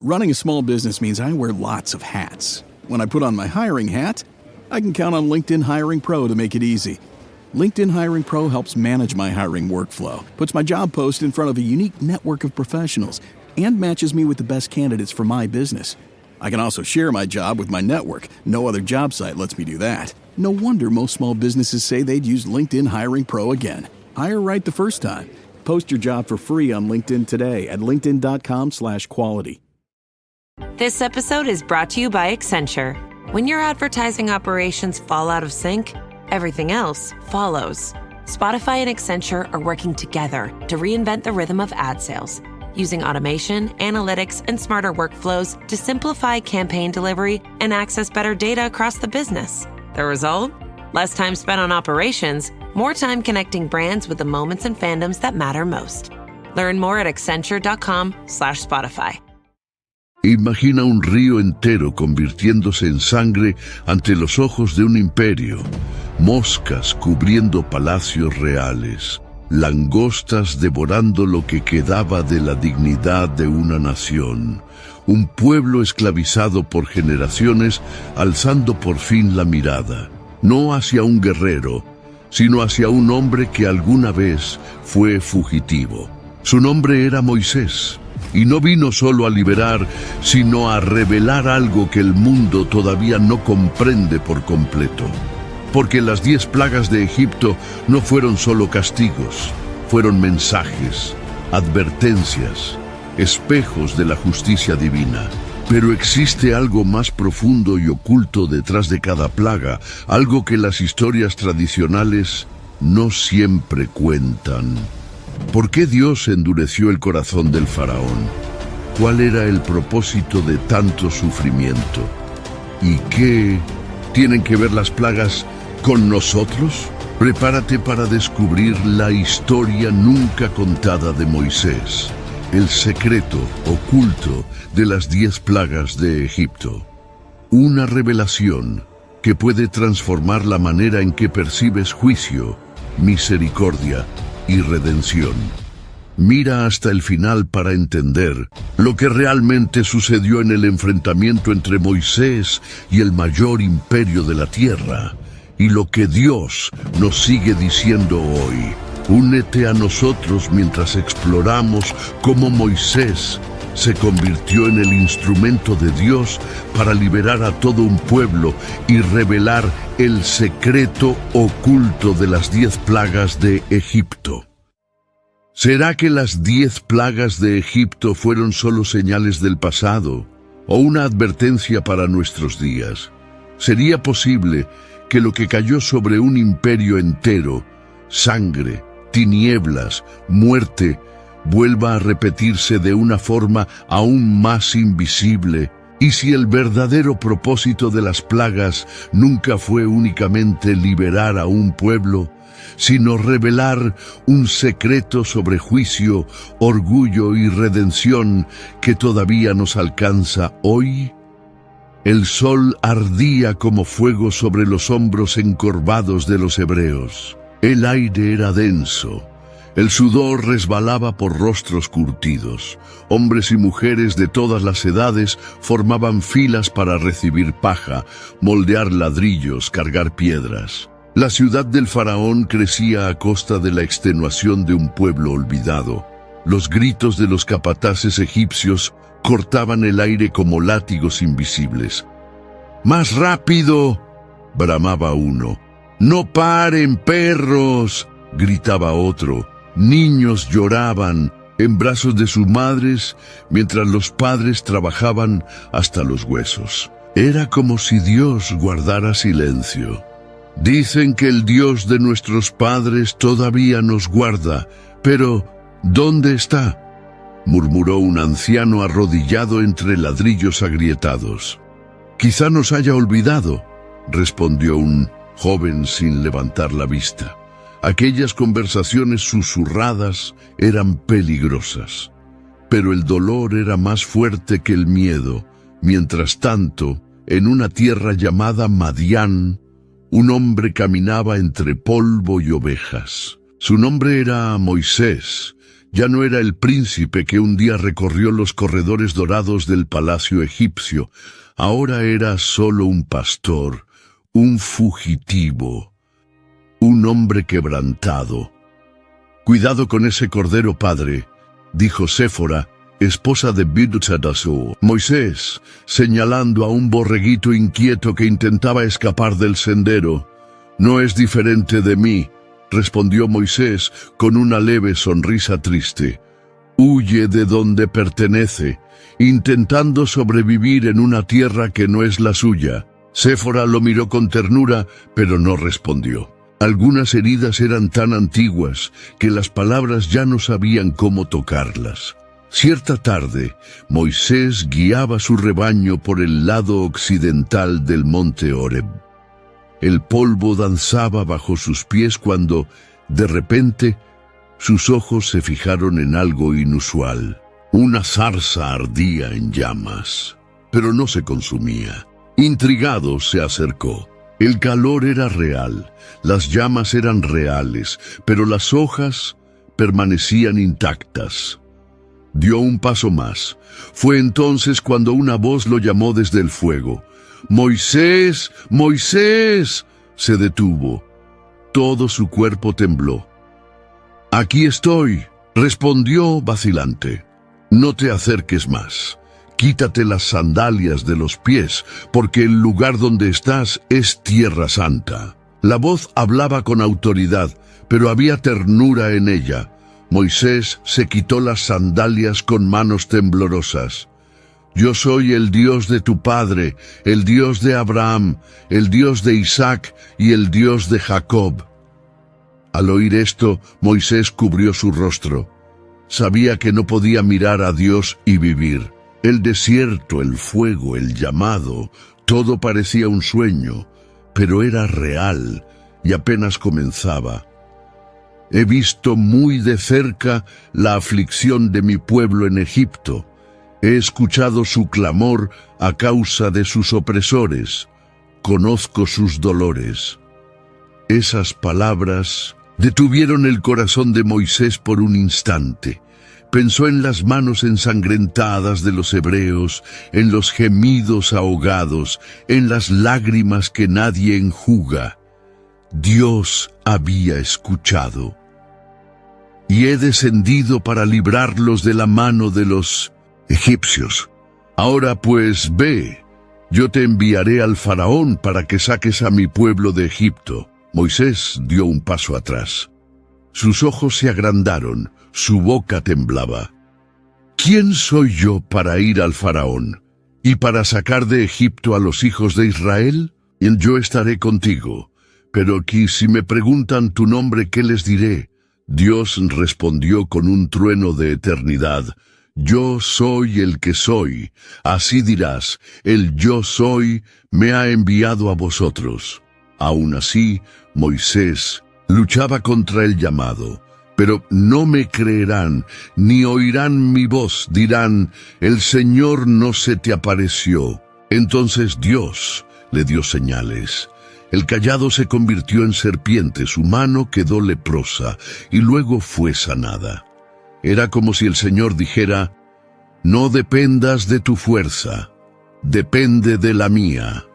Running a small business means I wear lots of hats. When I put on my hiring hat, I can count on LinkedIn Hiring Pro to make it easy. LinkedIn Hiring Pro helps manage my hiring workflow, puts my job post in front of a unique network of professionals, and matches me with the best candidates for my business. I can also share my job with my network. No other job site lets me do that. No wonder most small businesses say they'd use LinkedIn Hiring Pro again. Hire right the first time. Post your job for free on LinkedIn today at linkedin.com/quality. This episode is brought to you by Accenture. When your advertising operations fall out of sync, everything else follows. Spotify and Accenture are working together to reinvent the rhythm of ad sales, using automation, analytics, and smarter workflows to simplify campaign delivery and access better data across the business. The result? Less time spent on operations, more time connecting brands with the moments and fandoms that matter most. Learn more at accenture.com/Spotify. Imagina un río entero convirtiéndose en sangre ante los ojos de un imperio, moscas cubriendo palacios reales, langostas devorando lo que quedaba de la dignidad de una nación, un pueblo esclavizado por generaciones alzando por fin la mirada, no hacia un guerrero, sino hacia un hombre que alguna vez fue fugitivo. Su nombre era Moisés. Y no vino solo a liberar, sino a revelar algo que el mundo todavía no comprende por completo. Porque las 10 plagas de Egipto no fueron solo castigos, fueron mensajes, advertencias, espejos de la justicia divina. Pero existe algo más profundo y oculto detrás de cada plaga, algo que las historias tradicionales no siempre cuentan. ¿Por qué Dios endureció el corazón del faraón? ¿Cuál era el propósito de tanto sufrimiento? ¿Y qué tienen que ver las plagas con nosotros? Prepárate para descubrir la historia nunca contada de Moisés, el secreto oculto de las 10 plagas de Egipto. Una revelación que puede transformar la manera en que percibes juicio, misericordia y redención. Mira hasta el final para entender lo que realmente sucedió en el enfrentamiento entre Moisés y el mayor imperio de la tierra, y lo que Dios nos sigue diciendo hoy. Únete a nosotros mientras exploramos cómo Moisés se convirtió en el instrumento de Dios para liberar a todo un pueblo y revelar el secreto oculto de las 10 plagas de Egipto. ¿Será que las 10 plagas de Egipto fueron solo señales del pasado o una advertencia para nuestros días? ¿Sería posible que lo que cayó sobre un imperio entero, sangre, tinieblas, muerte, vuelva a repetirse de una forma aún más invisible? ¿Y si el verdadero propósito de las plagas nunca fue únicamente liberar a un pueblo, sino revelar un secreto sobre juicio, orgullo y redención que todavía nos alcanza hoy? El sol ardía como fuego sobre los hombros encorvados de los hebreos. El aire era denso. El sudor resbalaba por rostros curtidos. Hombres y mujeres de todas las edades formaban filas para recibir paja, moldear ladrillos, cargar piedras. La ciudad del faraón crecía a costa de la extenuación de un pueblo olvidado. Los gritos de los capataces egipcios cortaban el aire como látigos invisibles. ¡Más rápido!, bramaba uno. ¡No paren, perros!, gritaba otro. Niños lloraban en brazos de sus madres mientras los padres trabajaban hasta los huesos. Era como si Dios guardara silencio. Dicen que el Dios de nuestros padres todavía nos guarda, pero ¿dónde está?, murmuró un anciano arrodillado entre ladrillos agrietados. Quizá nos haya olvidado, respondió un joven sin levantar la vista. Aquellas conversaciones susurradas eran peligrosas, pero el dolor era más fuerte que el miedo. Mientras tanto, en una tierra llamada Madián, un hombre caminaba entre polvo y ovejas. Su nombre era Moisés, Ya no era el príncipe que un día recorrió los corredores dorados del palacio egipcio. Ahora era solo un pastor, un fugitivo, un hombre quebrantado. «Cuidado con ese cordero, padre», dijo Séfora, esposa de Bidsaddasur. Moisés, señalando a un borreguito inquieto que intentaba escapar del sendero. «No es diferente de mí», respondió Moisés con una leve sonrisa triste. «Huye de donde pertenece, intentando sobrevivir en una tierra que no es la suya». Séfora lo miró con ternura, pero no respondió. Algunas heridas eran tan antiguas que las palabras ya no sabían cómo tocarlas. Cierta tarde, Moisés guiaba su rebaño por el lado occidental del monte Horeb. El polvo danzaba bajo sus pies cuando, de repente, sus ojos se fijaron en algo inusual. Una zarza ardía en llamas, pero no se consumía. Intrigado, se acercó. El calor era real, las llamas eran reales, pero las hojas permanecían intactas. Dio un paso más. Fue entonces cuando una voz lo llamó desde el fuego. «¡Moisés! ¡Moisés!». Se detuvo. Todo su cuerpo tembló. «Aquí estoy», respondió vacilante. «No te acerques más. Quítate las sandalias de los pies, porque el lugar donde estás es tierra santa». La voz hablaba con autoridad, pero había ternura en ella. Moisés se quitó las sandalias con manos temblorosas. «Yo soy el Dios de tu padre, el Dios de Abraham, el Dios de Isaac y el Dios de Jacob». Al oír esto, Moisés cubrió su rostro. Sabía que no podía mirar a Dios y vivir. El desierto, el fuego, el llamado, todo parecía un sueño, pero era real y apenas comenzaba. «He visto muy de cerca la aflicción de mi pueblo en Egipto. He escuchado su clamor a causa de sus opresores. Conozco sus dolores». Esas palabras detuvieron el corazón de Moisés por un instante. Pensó en las manos ensangrentadas de los hebreos, en los gemidos ahogados, en las lágrimas que nadie enjuga. Dios había escuchado. «Y he descendido para librarlos de la mano de los egipcios. Ahora pues ve, yo te enviaré al faraón para que saques a mi pueblo de Egipto». Moisés dio un paso atrás. Sus ojos se agrandaron, su boca temblaba. «¿Quién soy yo para ir al faraón y para sacar de Egipto a los hijos de Israel? Yo estaré contigo, pero aquí si me preguntan tu nombre, ¿qué les diré?». Dios respondió con un trueno de eternidad: «Yo soy el que soy». Así dirás: «El yo soy me ha enviado a vosotros». Aún así, Moisés luchaba contra el llamado. «Pero no me creerán, ni oirán mi voz. Dirán: el Señor no se te apareció». Entonces Dios le dio señales. El cayado se convirtió en serpiente, su mano quedó leprosa y luego fue sanada. Era como si el Señor dijera: «No dependas de tu fuerza, depende de la mía».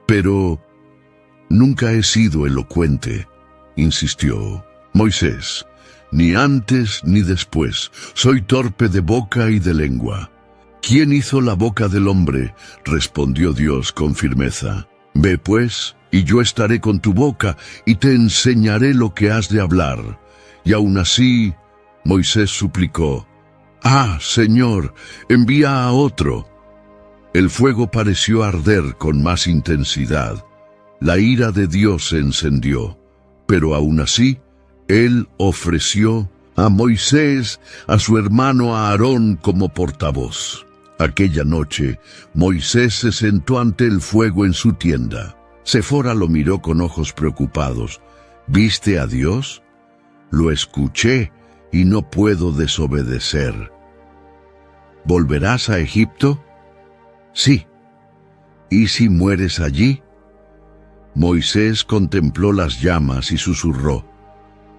«Pero nunca he sido elocuente», insistió Moisés. «Ni antes ni después. Soy torpe de boca y de lengua». «¿Quién hizo la boca del hombre?», respondió Dios con firmeza. «Ve pues, y yo estaré con tu boca, y te enseñaré lo que has de hablar». Y aún así, Moisés suplicó: «Ah, Señor, envía a otro». El fuego pareció arder con más intensidad. La ira de Dios se encendió, pero aún así, Él ofreció a Moisés a su hermano Aarón como portavoz. Aquella noche, Moisés se sentó ante el fuego en su tienda. Séfora lo miró con ojos preocupados. «¿Viste a Dios?». «Lo escuché y no puedo desobedecer». «¿Volverás a Egipto?». «Sí». «¿Y si mueres allí?». Moisés contempló las llamas y susurró: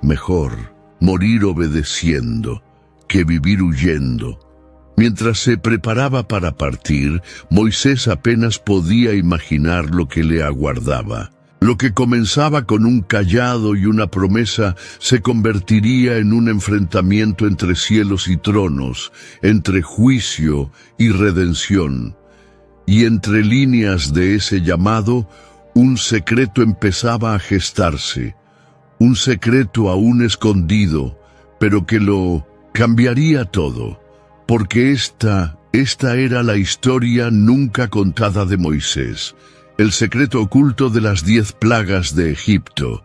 «Mejor morir obedeciendo, que vivir huyendo. Mientras se preparaba para partir, Moisés apenas podía imaginar lo que le aguardaba. Lo que comenzaba con un cayado y una promesa se convertiría en un enfrentamiento entre cielos y tronos, entre juicio y redención. Y entre líneas de ese llamado, un secreto empezaba a gestarse, un secreto aún escondido, pero que lo cambiaría todo. Porque esta era la historia nunca contada de Moisés, el secreto oculto de las 10 plagas de Egipto.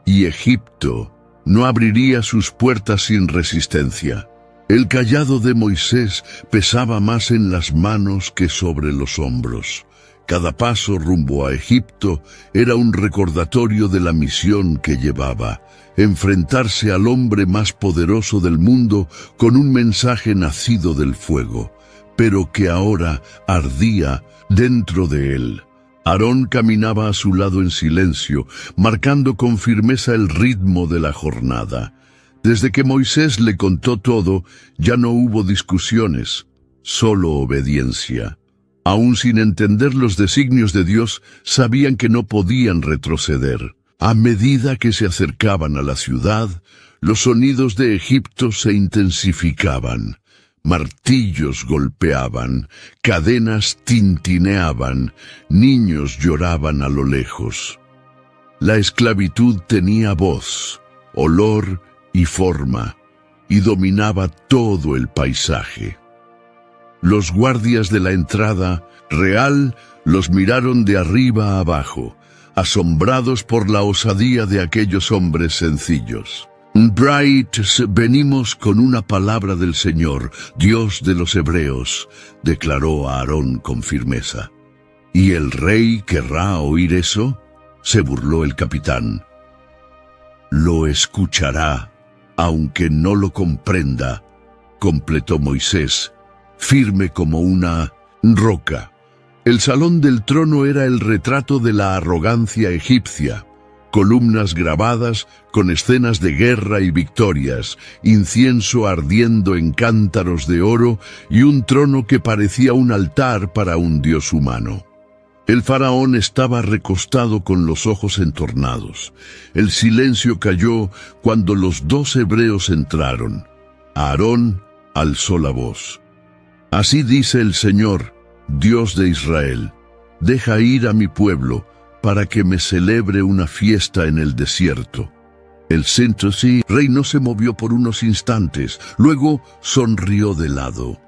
Y Egipto no abriría sus puertas sin resistencia. El cayado de Moisés pesaba más en las manos que sobre los hombros. Cada paso rumbo a Egipto era un recordatorio de la misión que llevaba: enfrentarse al hombre más poderoso del mundo con un mensaje nacido del fuego, pero que ahora ardía dentro de él. Aarón caminaba a su lado en silencio, marcando con firmeza el ritmo de la jornada. Desde que Moisés le contó todo, ya no hubo discusiones, solo obediencia. Aún sin entender los designios de Dios, sabían que no podían retroceder. A medida que se acercaban a la ciudad, los sonidos de Egipto se intensificaban. Martillos golpeaban, cadenas tintineaban, niños lloraban a lo lejos. La esclavitud tenía voz, olor y forma, y dominaba todo el paisaje. Los guardias de la entrada real los miraron de arriba a abajo, asombrados por la osadía de aquellos hombres sencillos. Bright, venimos con una palabra del Señor, Dios de los hebreos, declaró Aarón con firmeza. ¿Y el rey querrá oír eso?, se burló el capitán. Lo escuchará, aunque no lo comprenda, completó Moisés, firme como una roca. El salón del trono era el retrato de la arrogancia egipcia. Columnas grabadas con escenas de guerra y victorias, incienso ardiendo en cántaros de oro y un trono que parecía un altar para un dios humano. El faraón estaba recostado con los ojos entornados. El silencio cayó cuando los 2 hebreos entraron. Aarón alzó la voz. Así dice el Señor, Dios de Israel: deja ir a mi pueblo para que me celebre una fiesta en el desierto. El rey no se movió por unos instantes, luego sonrió de lado.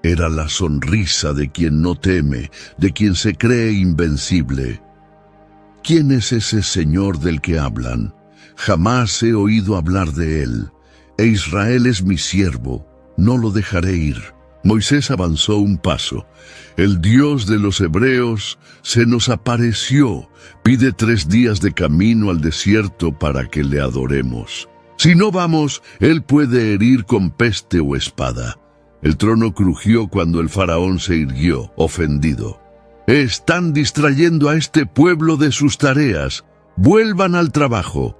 Era la sonrisa de quien no teme, de quien se cree invencible. ¿Quién es ese Señor del que hablan? Jamás he oído hablar de él. E Israel es mi siervo, no lo dejaré ir. Moisés avanzó un paso. El Dios de los hebreos se nos apareció. Pide 3 días de camino al desierto para que le adoremos. Si no vamos, él puede herir con peste o espada. El trono crujió cuando el faraón se irguió, ofendido. Están distrayendo a este pueblo de sus tareas. Vuelvan al trabajo.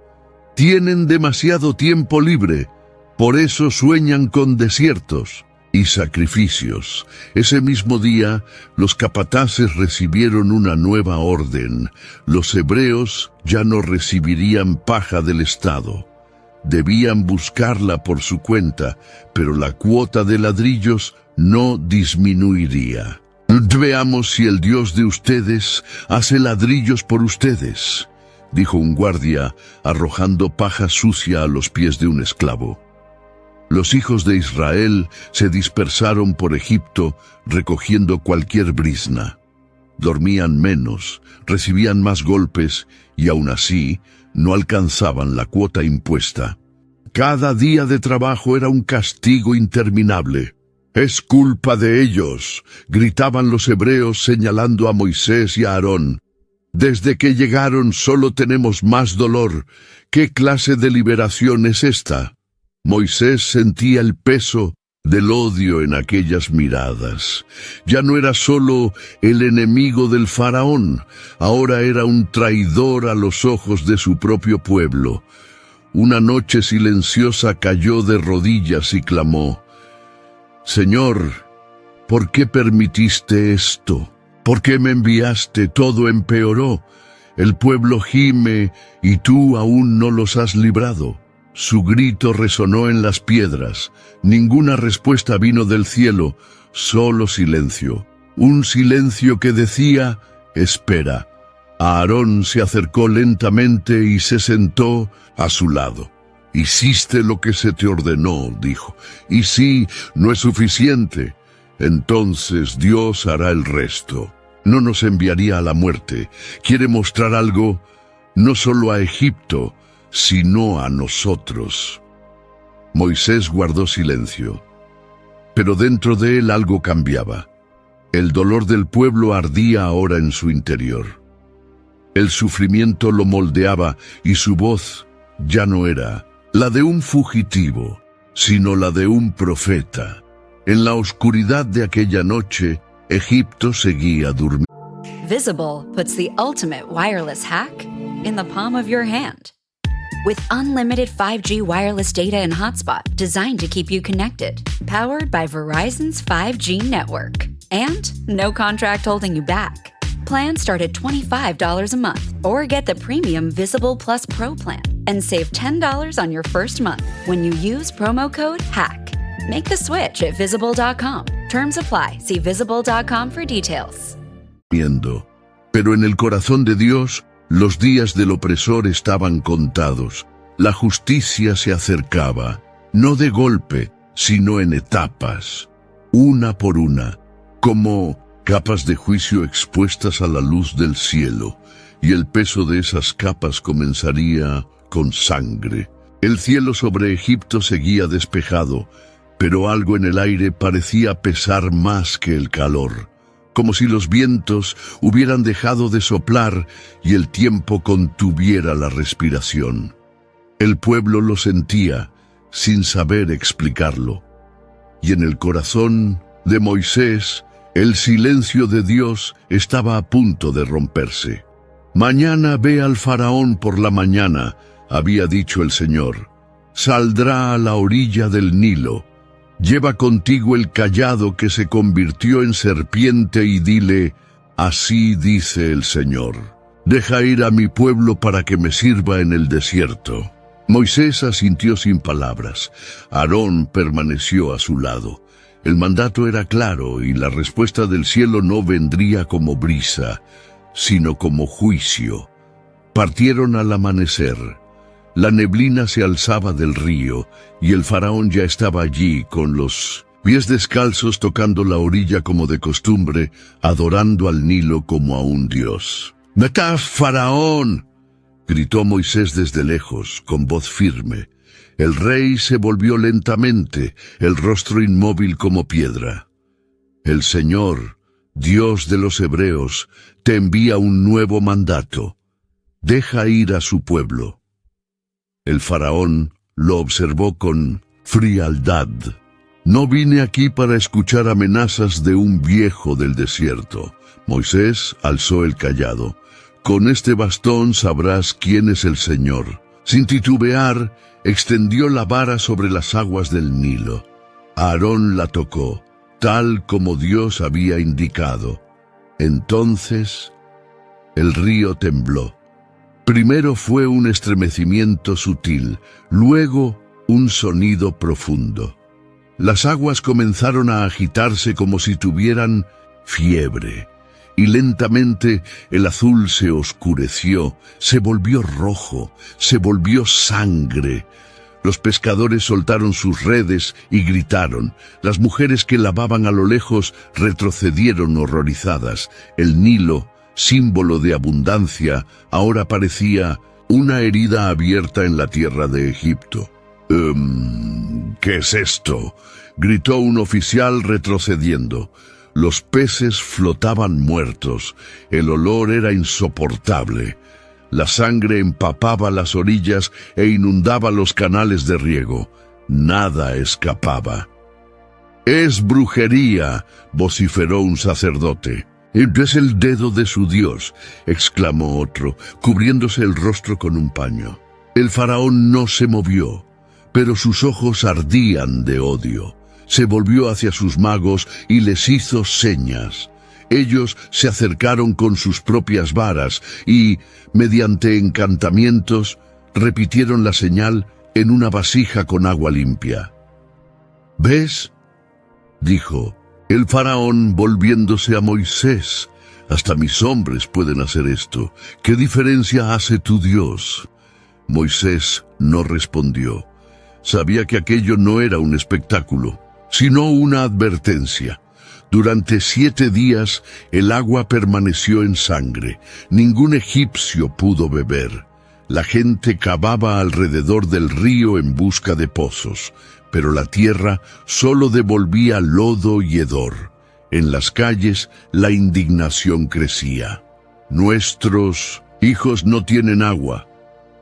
Tienen demasiado tiempo libre. Por eso sueñan con desiertos y sacrificios. Ese mismo día, los capataces recibieron una nueva orden. Los hebreos ya no recibirían paja del Estado. Debían buscarla por su cuenta, pero la cuota de ladrillos no disminuiría. Veamos si el Dios de ustedes hace ladrillos por ustedes, dijo un guardia, arrojando paja sucia a los pies de un esclavo. Los hijos de Israel se dispersaron por Egipto recogiendo cualquier brizna. Dormían menos, recibían más golpes y aún así no alcanzaban la cuota impuesta. Cada día de trabajo era un castigo interminable. «Es culpa de ellos», gritaban los hebreos señalando a Moisés y a Aarón. «Desde que llegaron solo tenemos más dolor. ¿Qué clase de liberación es esta?» Moisés sentía el peso del odio en aquellas miradas. Ya no era solo el enemigo del faraón, ahora era un traidor a los ojos de su propio pueblo. una noche silenciosa cayó de rodillas y clamó: «Señor, ¿por qué permitiste esto? ¿Por qué me enviaste? Todo empeoró. El pueblo gime y tú aún no los has librado». Su grito resonó en las piedras. Ninguna respuesta vino del cielo, solo silencio. Un silencio que decía: «Espera». Aarón se acercó lentamente y se sentó a su lado. «Hiciste lo que se te ordenó», dijo. «Y sí, no es suficiente. Entonces Dios hará el resto. No nos enviaría a la muerte. Quiere mostrar algo no solo a Egipto, sino a nosotros». Moisés guardó silencio, pero dentro de él algo cambiaba. El dolor del pueblo ardía ahora en su interior. El sufrimiento lo moldeaba y su voz ya no era la de un fugitivo, sino la de un profeta. En la oscuridad de aquella noche, Egipto seguía durmiendo. Visible puts the ultimate wireless hack in the palm of your hand. With unlimited 5G wireless data and hotspot designed to keep you connected, powered by Verizon's 5G network. And no contract holding you back. Plans start at $25 a month, or get the premium Visible Plus Pro plan and save $10 on your first month when you use promo code HACK. Make the switch at Visible.com. Terms apply. See Visible.com for details. Pero en el corazón de Dios, los días del opresor estaban contados. La justicia se acercaba, no de golpe, sino en etapas, una por una, como capas de juicio expuestas a la luz del cielo, y el peso de esas capas comenzaría con sangre. El cielo sobre Egipto seguía despejado, pero algo en el aire parecía pesar más que el calor, como si los vientos hubieran dejado de soplar y el tiempo contuviera la respiración. El pueblo lo sentía, sin saber explicarlo. Y en el corazón de Moisés, el silencio de Dios estaba a punto de romperse. «Mañana ve al faraón por la mañana», había dicho el Señor. «Saldrá a la orilla del Nilo. Lleva contigo el cayado que se convirtió en serpiente y dile: así dice el Señor. Deja ir a mi pueblo para que me sirva en el desierto». Moisés asintió sin palabras. Aarón permaneció a su lado. El mandato era claro y la respuesta del cielo no vendría como brisa, sino como juicio. Partieron al amanecer. La neblina se alzaba del río y el faraón ya estaba allí con los pies descalzos tocando la orilla como de costumbre, adorando al Nilo como a un dios. «¡Vete, faraón!», gritó Moisés desde lejos, con voz firme. El rey se volvió lentamente, el rostro inmóvil como piedra. «El Señor, Dios de los hebreos, te envía un nuevo mandato. Deja ir a su pueblo». El faraón lo observó con frialdad. «No vine aquí para escuchar amenazas de un viejo del desierto». Moisés alzó el cayado. «Con este bastón sabrás quién es el Señor». Sin titubear, extendió la vara sobre las aguas del Nilo. Aarón la tocó, tal como Dios había indicado. Entonces, el río tembló. Primero fue un estremecimiento sutil, luego un sonido profundo. Las aguas comenzaron a agitarse como si tuvieran fiebre, y lentamente el azul se oscureció, se volvió rojo, se volvió sangre. Los pescadores soltaron sus redes y gritaron. Las mujeres que lavaban a lo lejos retrocedieron horrorizadas. El Nilo, símbolo de abundancia, ahora parecía una herida abierta en la tierra de Egipto. «¿Qué es esto?», gritó un oficial retrocediendo. Los peces flotaban muertos, el olor era insoportable. La sangre empapaba las orillas e inundaba los canales de riego. Nada escapaba. «Es brujería», vociferó un sacerdote. «Es el dedo de su Dios», exclamó otro, cubriéndose el rostro con un paño. El faraón no se movió, pero sus ojos ardían de odio. Se volvió hacia sus magos y les hizo señas. Ellos se acercaron con sus propias varas y, mediante encantamientos, repitieron la señal en una vasija con agua limpia. ¿Ves?, dijo el faraón volviéndose a Moisés. Hasta mis hombres pueden hacer esto. ¿Qué diferencia hace tu Dios? Moisés no respondió. Sabía que aquello no era un espectáculo, sino una advertencia. Durante 7 días el agua permaneció en sangre. Ningún egipcio pudo beber. La gente cavaba alrededor del río en busca de pozos, pero la tierra solo devolvía lodo y hedor. En las calles la indignación crecía. Nuestros hijos no tienen agua.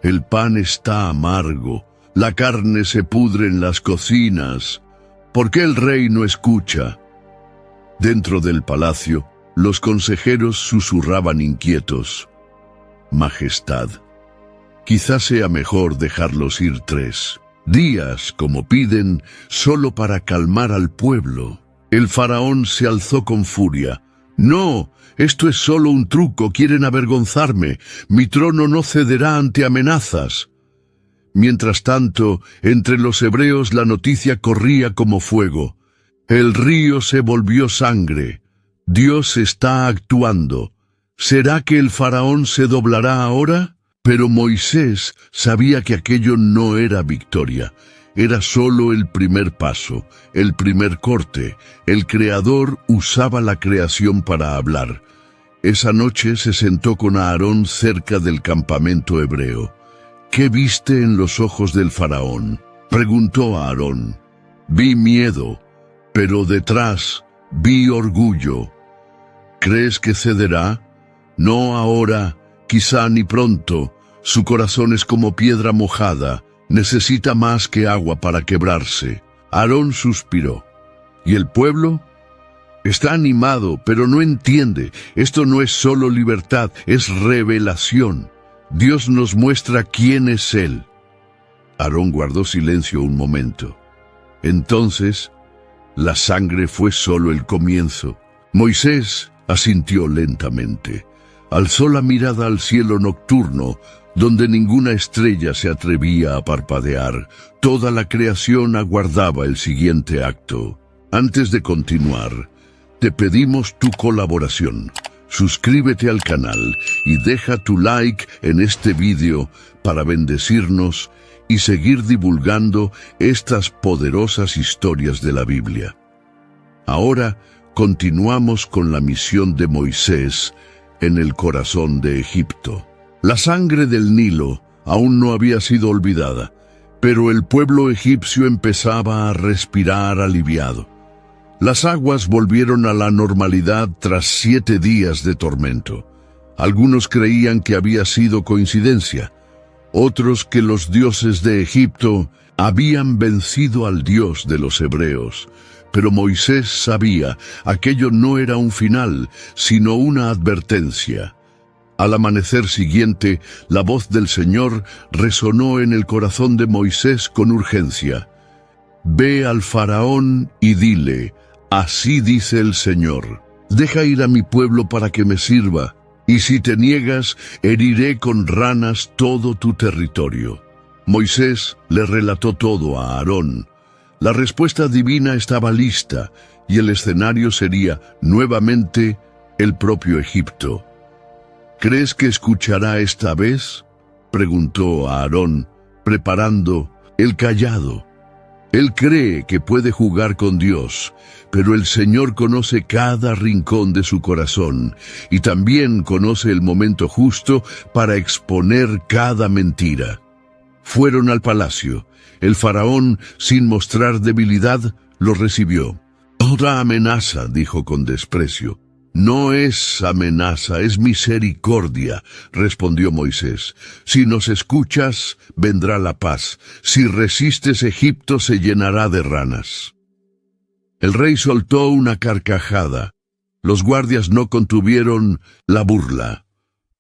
El pan está amargo. La carne se pudre en las cocinas. ¿Por qué el rey no escucha? Dentro del palacio, los consejeros susurraban inquietos. Majestad, quizás sea mejor dejarlos ir 3 días, como piden, solo para calmar al pueblo. El faraón se alzó con furia. No, esto es solo un truco, quieren avergonzarme. Mi trono no cederá ante amenazas. Mientras tanto, entre los hebreos la noticia corría como fuego. El río se volvió sangre. Dios está actuando. ¿Será que el faraón se doblará ahora? Pero Moisés sabía que aquello no era victoria. Era solo el primer paso, el primer corte. El Creador usaba la creación para hablar. Esa noche se sentó con Aarón cerca del campamento hebreo. ¿Qué viste en los ojos del faraón?, preguntó Aarón. Vi miedo, pero detrás vi orgullo. ¿Crees que cederá? No ahora, quizá ni pronto. Su corazón es como piedra mojada. Necesita más que agua para quebrarse. Aarón suspiró. ¿Y el pueblo? Está animado, pero no entiende. Esto no es solo libertad, es revelación. Dios nos muestra quién es Él. Aarón guardó silencio un momento. Entonces, la sangre fue solo el comienzo. Moisés asintió lentamente. Alzó la mirada al cielo nocturno, donde ninguna estrella se atrevía a parpadear. Toda la creación aguardaba el siguiente acto. Antes de continuar, te pedimos tu colaboración. Suscríbete al canal y deja tu like en este vídeo para bendecirnos y seguir divulgando estas poderosas historias de la Biblia. Ahora continuamos con la misión de Moisés en el corazón de Egipto. La sangre del Nilo aún no había sido olvidada, pero el pueblo egipcio empezaba a respirar aliviado. Las aguas volvieron a la normalidad tras 7 días de tormento. Algunos creían que había sido coincidencia, otros que los dioses de Egipto habían vencido al Dios de los hebreos. Pero Moisés sabía, aquello no era un final, sino una advertencia. Al amanecer siguiente, la voz del Señor resonó en el corazón de Moisés con urgencia. Ve al faraón y dile, así dice el Señor, deja ir a mi pueblo para que me sirva, y si te niegas, heriré con ranas todo tu territorio. Moisés le relató todo a Aarón. La respuesta divina estaba lista, y el escenario sería, nuevamente, el propio Egipto. ¿Crees que escuchará esta vez?, preguntó a Aarón, preparando el cayado. Él cree que puede jugar con Dios, pero el Señor conoce cada rincón de su corazón y también conoce el momento justo para exponer cada mentira. Fueron al palacio. El faraón, sin mostrar debilidad, lo recibió. Toda amenaza, dijo con desprecio. No es amenaza, es misericordia, respondió Moisés. Si nos escuchas, vendrá la paz. Si resistes, Egipto se llenará de ranas. El rey soltó una carcajada. Los guardias no contuvieron la burla.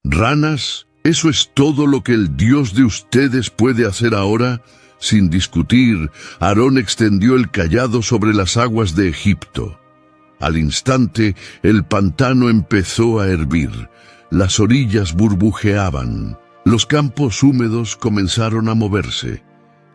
¿Ranas? ¿Eso es todo lo que el Dios de ustedes puede hacer ahora? Sin discutir, Aarón extendió el cayado sobre las aguas de Egipto. Al instante, el pantano empezó a hervir. Las orillas burbujeaban. Los campos húmedos comenzaron a moverse.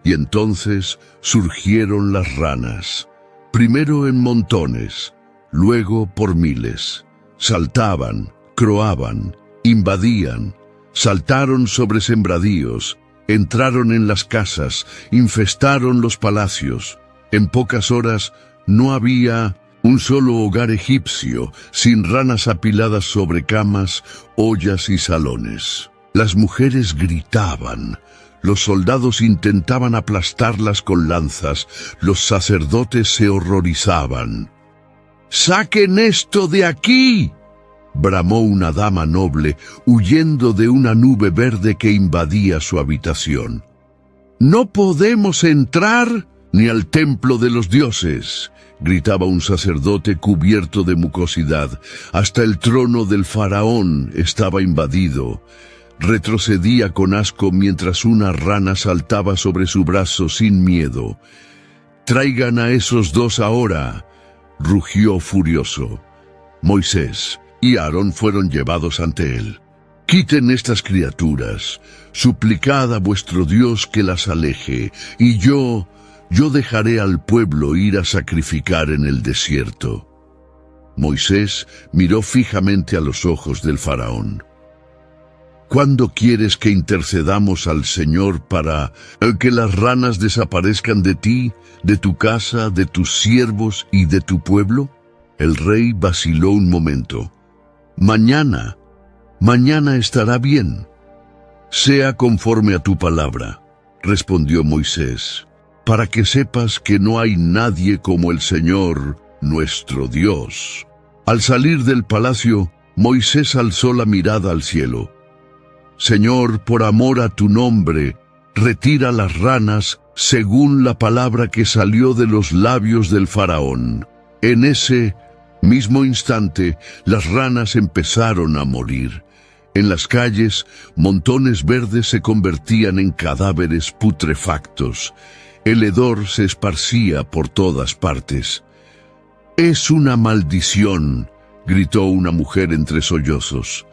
Y entonces surgieron las ranas. Primero en montones, luego por miles. Saltaban, croaban, invadían. Saltaron sobre sembradíos, entraron en las casas, infestaron los palacios. En pocas horas no había un solo hogar egipcio sin ranas apiladas sobre camas, ollas y salones. Las mujeres gritaban, los soldados intentaban aplastarlas con lanzas, los sacerdotes se horrorizaban. ¡Saquen esto de aquí!, bramó una dama noble, huyendo de una nube verde que invadía su habitación. «¡No podemos entrar ni al templo de los dioses!», gritaba un sacerdote cubierto de mucosidad. Hasta el trono del faraón estaba invadido. Retrocedía con asco mientras una rana saltaba sobre su brazo sin miedo. «¡Traigan a esos dos ahora!», rugió furioso. Moisés y Aarón fueron llevados ante él. «Quiten estas criaturas, suplicad a vuestro Dios que las aleje, y yo dejaré al pueblo ir a sacrificar en el desierto». Moisés miró fijamente a los ojos del faraón. «¿Cuándo quieres que intercedamos al Señor para que las ranas desaparezcan de ti, de tu casa, de tus siervos y de tu pueblo?» El rey vaciló un momento. «Mañana estará bien». «Sea conforme a tu palabra», respondió Moisés, «para que sepas que no hay nadie como el Señor, nuestro Dios». Al salir del palacio, Moisés alzó la mirada al cielo. «Señor, por amor a tu nombre, retira las ranas según la palabra que salió de los labios del faraón». En ese mismo instante, las ranas empezaron a morir. En las calles, montones verdes se convertían en cadáveres putrefactos. El hedor se esparcía por todas partes. «Es una maldición», gritó una mujer entre sollozos.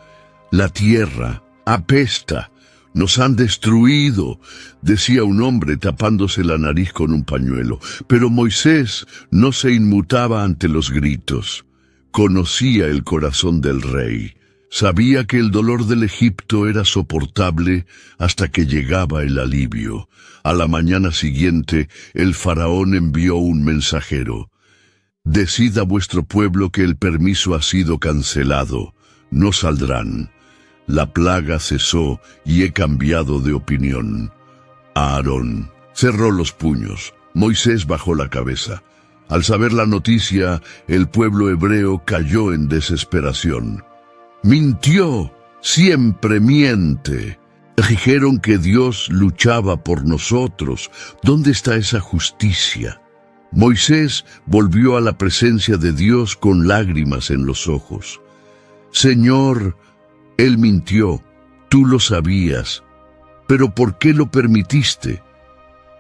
«La tierra apesta, nos han destruido», decía un hombre tapándose la nariz con un pañuelo. Pero Moisés no se inmutaba ante los gritos. Conocía el corazón del rey. Sabía que el dolor del Egipto era soportable hasta que llegaba el alivio. A la mañana siguiente, el faraón envió un mensajero. «Decid a vuestro pueblo que el permiso ha sido cancelado. No saldrán. La plaga cesó y he cambiado de opinión». Aarón cerró los puños. Moisés bajó la cabeza. Al saber la noticia, el pueblo hebreo cayó en desesperación. «Mintió, siempre miente. Dijeron que Dios luchaba por nosotros. ¿Dónde está esa justicia?». Moisés volvió a la presencia de Dios con lágrimas en los ojos. «Señor, él mintió, tú lo sabías. Pero ¿por qué lo permitiste?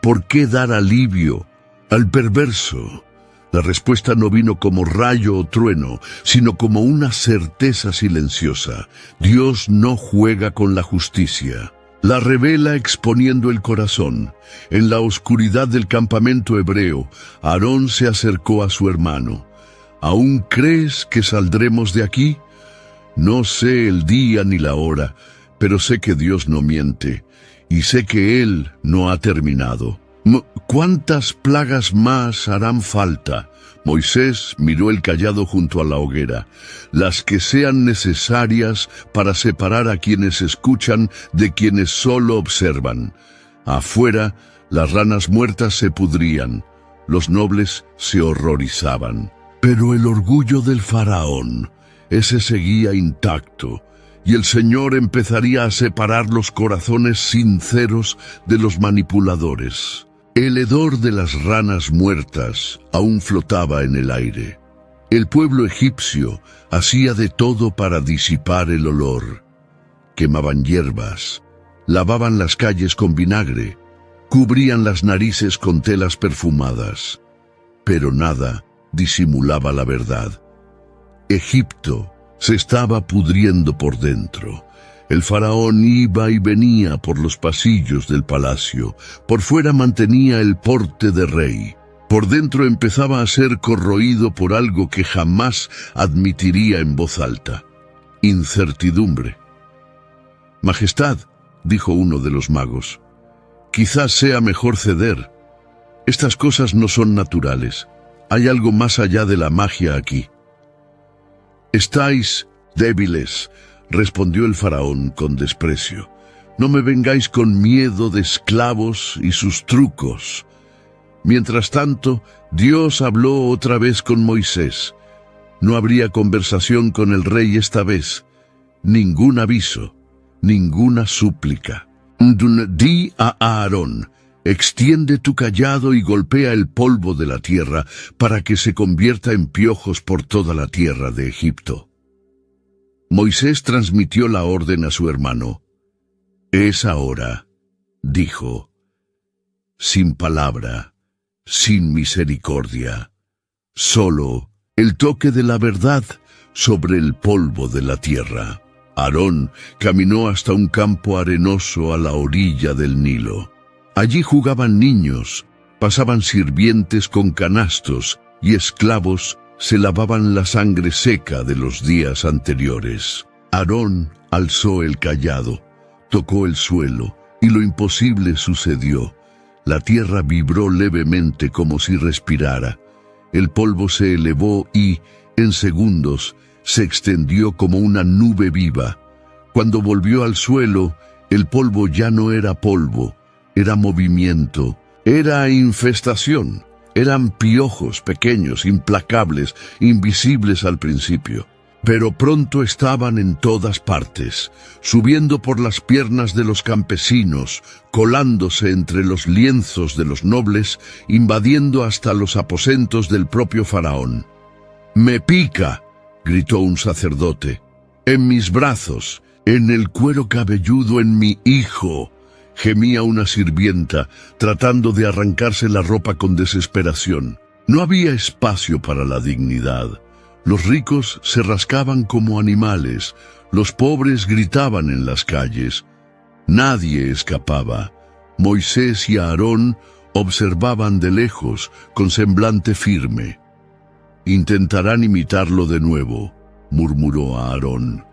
¿Por qué dar alivio al perverso?». La respuesta no vino como rayo o trueno, sino como una certeza silenciosa. Dios no juega con la justicia. La revela exponiendo el corazón. En la oscuridad del campamento hebreo, Aarón se acercó a su hermano. «¿Aún crees que saldremos de aquí? No sé el día ni la hora, pero sé que Dios no miente, y sé que Él no ha terminado. ¿Cuántas plagas más harán falta?». Moisés miró el cayado junto a la hoguera. «Las que sean necesarias para separar a quienes escuchan de quienes solo observan». Afuera, las ranas muertas se pudrían. Los nobles se horrorizaban. Pero el orgullo del faraón, ese seguía intacto, y el Señor empezaría a separar los corazones sinceros de los manipuladores. El hedor de las ranas muertas aún flotaba en el aire. El pueblo egipcio hacía de todo para disipar el olor. quemaban hierbas, lavaban las calles con vinagre, cubrían las narices con telas perfumadas, pero nada disimulaba la verdad. Egipto se estaba pudriendo por dentro. El faraón iba y venía por los pasillos del palacio. Por fuera mantenía el porte de rey. Por dentro empezaba a ser corroído por algo que jamás admitiría en voz alta: incertidumbre. «Majestad», dijo uno de los magos, «quizás sea mejor ceder. Estas cosas no son naturales. Hay algo más allá de la magia aquí». «Estáis débiles», respondió el faraón con desprecio. «No me vengáis con miedo de esclavos y sus trucos». Mientras tanto, Dios habló otra vez con Moisés. No habría conversación con el rey esta vez. Ningún aviso, ninguna súplica. Di a Aarón: extiende tu cayado y golpea el polvo de la tierra para que se convierta en piojos por toda la tierra de Egipto. Moisés transmitió la orden a su hermano. «Es ahora», dijo, «sin palabra, sin misericordia, solo el toque de la verdad sobre el polvo de la tierra». Aarón caminó hasta un campo arenoso a la orilla del Nilo. Allí jugaban niños, pasaban sirvientes con canastos y esclavos se lavaban la sangre seca de los días anteriores. Aarón alzó el cayado, tocó el suelo y lo imposible sucedió. La tierra vibró levemente como si respirara. El polvo se elevó y, en segundos, se extendió como una nube viva. Cuando volvió al suelo, el polvo ya no era polvo, era movimiento, era infestación. Eran piojos pequeños, implacables, invisibles al principio. Pero pronto estaban en todas partes, subiendo por las piernas de los campesinos, colándose entre los lienzos de los nobles, invadiendo hasta los aposentos del propio faraón. «¡Me pica!», gritó un sacerdote. «En mis brazos, en el cuero cabelludo, en mi hijo», gemía una sirvienta, tratando de arrancarse la ropa con desesperación. No había espacio para la dignidad. Los ricos se rascaban como animales, los pobres gritaban en las calles. Nadie escapaba. Moisés y Aarón observaban de lejos, con semblante firme. «Intentarán imitarlo de nuevo», murmuró Aarón.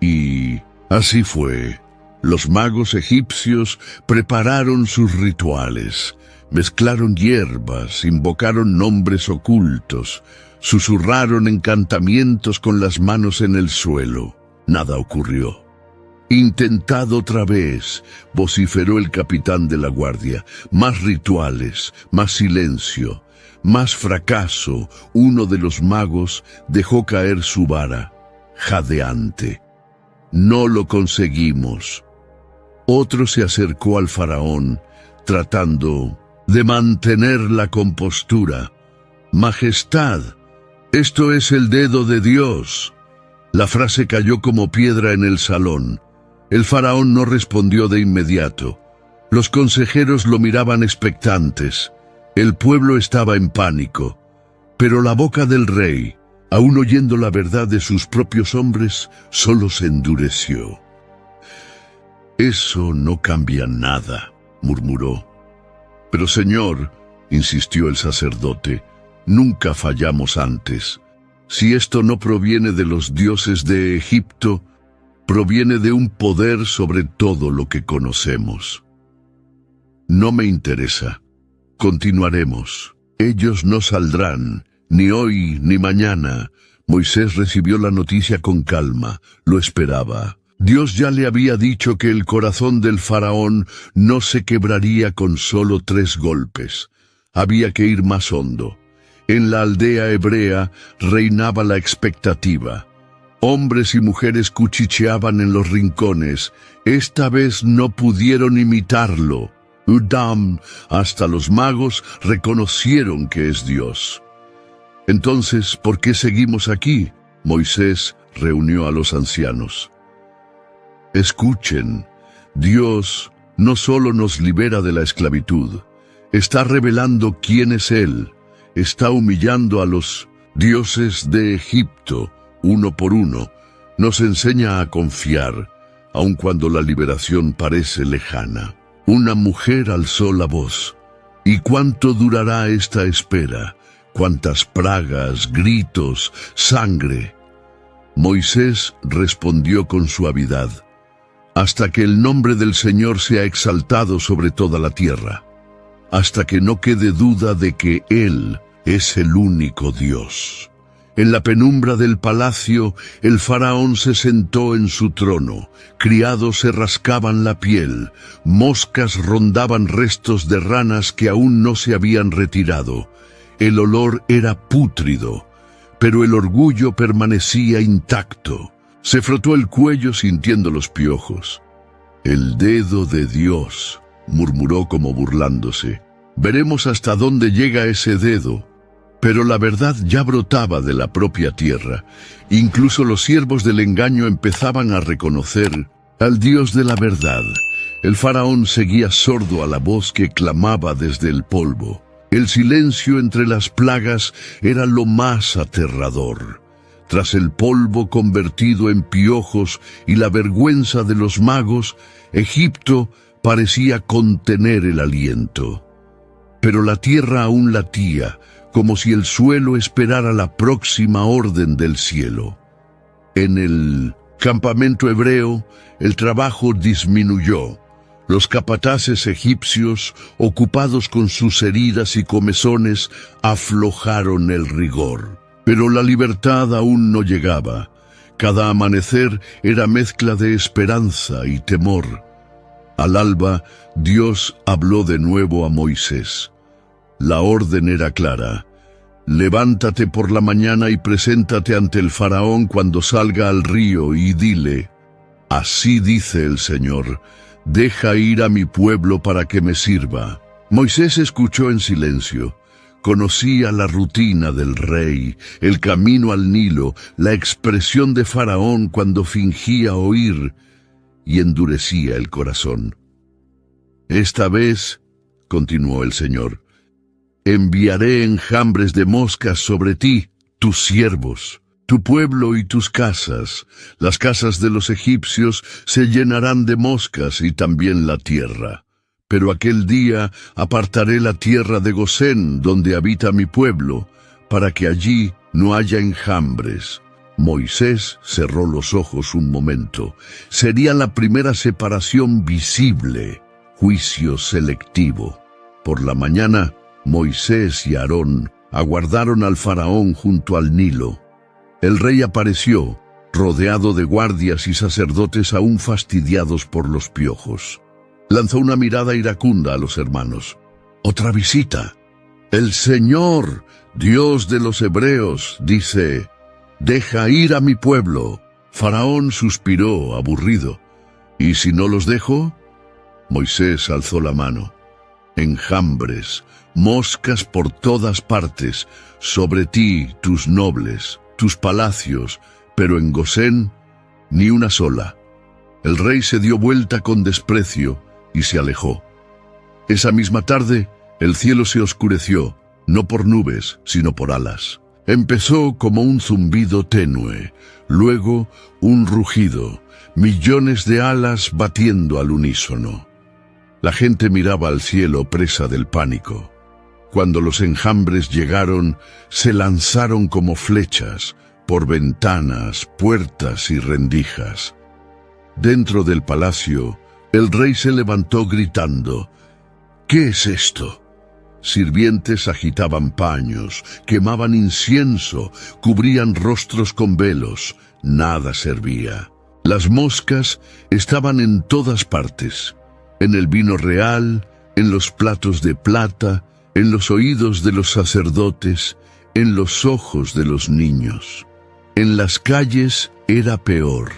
Y así fue. Los magos egipcios prepararon sus rituales, mezclaron hierbas, invocaron nombres ocultos, susurraron encantamientos con las manos en el suelo. Nada ocurrió. «Intentad otra vez», vociferó el capitán de la guardia. «Más rituales, más silencio, más fracaso». Uno de los magos dejó caer su vara, jadeante. «No lo conseguimos». Otro se acercó al faraón, tratando de mantener la compostura. «Majestad, esto es el dedo de Dios». La frase cayó como piedra en el salón. El faraón no respondió de inmediato. Los consejeros lo miraban expectantes. El pueblo estaba en pánico. Pero la boca del rey, aún oyendo la verdad de sus propios hombres, solo se endureció. «Eso no cambia nada», murmuró. «Pero señor», insistió el sacerdote, «nunca fallamos antes. Si esto no proviene de los dioses de Egipto, proviene de un poder sobre todo lo que conocemos». «No me interesa. Continuaremos. Ellos no saldrán, ni hoy ni mañana». Moisés recibió la noticia con calma, lo esperaba. Dios ya le había dicho que el corazón del faraón no se quebraría con solo 3 golpes. Había que ir más hondo. En la aldea hebrea reinaba la expectativa. Hombres y mujeres cuchicheaban en los rincones. Esta vez no pudieron imitarlo. Udam, hasta los magos reconocieron que es Dios. Entonces, ¿por qué seguimos aquí? Moisés reunió a los ancianos. Escuchen, Dios no solo nos libera de la esclavitud, está revelando quién es Él, está humillando a los dioses de Egipto, uno por uno, nos enseña a confiar, aun cuando la liberación parece lejana. Una mujer alzó la voz. ¿Y cuánto durará esta espera? ¿Cuántas pragas, gritos, sangre? Moisés respondió con suavidad, hasta que el nombre del Señor sea exaltado sobre toda la tierra, hasta que no quede duda de que Él es el único Dios. En la penumbra del palacio, el faraón se sentó en su trono, criados se rascaban la piel, moscas rondaban restos de ranas que aún no se habían retirado. El olor era pútrido, pero el orgullo permanecía intacto. Se frotó el cuello sintiendo los piojos. «El dedo de Dios», murmuró como burlándose. «Veremos hasta dónde llega ese dedo». Pero la verdad ya brotaba de la propia tierra. Incluso los siervos del engaño empezaban a reconocer al Dios de la verdad. El faraón seguía sordo a la voz que clamaba desde el polvo. El silencio entre las plagas era lo más aterrador. Tras el polvo convertido en piojos y la vergüenza de los magos, Egipto parecía contener el aliento. Pero la tierra aún latía, como si el suelo esperara la próxima orden del cielo. En el campamento hebreo, el trabajo disminuyó. Los capataces egipcios, ocupados con sus heridas y comezones, aflojaron el rigor. Pero la libertad aún no llegaba. Cada amanecer era mezcla de esperanza y temor. Al alba, Dios habló de nuevo a Moisés. La orden era clara. Levántate por la mañana y preséntate ante el faraón cuando salga al río y dile, así dice el Señor, deja ir a mi pueblo para que me sirva. Moisés escuchó en silencio. Conocía la rutina del rey, el camino al Nilo, la expresión de faraón cuando fingía oír y endurecía el corazón. Esta vez, continuó el Señor, enviaré enjambres de moscas sobre ti, tus siervos, tu pueblo y tus casas. Las casas de los egipcios se llenarán de moscas y también la tierra. Pero aquel día apartaré la tierra de Gosén, donde habita mi pueblo, para que allí no haya enjambres. Moisés cerró los ojos un momento. Sería la primera separación visible, juicio selectivo. Por la mañana, Moisés y Aarón aguardaron al faraón junto al Nilo. El rey apareció, rodeado de guardias y sacerdotes aún fastidiados por los piojos. Lanzó una mirada iracunda a los hermanos. «Otra visita. El Señor, Dios de los hebreos, dice, deja ir a mi pueblo». Faraón suspiró, aburrido. «¿Y si no los dejo?» Moisés alzó la mano. «Enjambres, moscas por todas partes, sobre ti, tus nobles, tus palacios, pero en Gosén, ni una sola». El rey se dio vuelta con desprecio y se alejó. Esa misma tarde, el cielo se oscureció, no por nubes, sino por alas. Empezó como un zumbido tenue, luego un rugido, millones de alas batiendo al unísono. La gente miraba al cielo presa del pánico. Cuando los enjambres llegaron, se lanzaron como flechas por ventanas, puertas y rendijas. Dentro del palacio, el rey se levantó gritando, «¿Qué es esto?». Sirvientes agitaban paños, quemaban incienso, cubrían rostros con velos. Nada servía. Las moscas estaban en todas partes, en el vino real, en los platos de plata, en los oídos de los sacerdotes, en los ojos de los niños. En las calles era peor.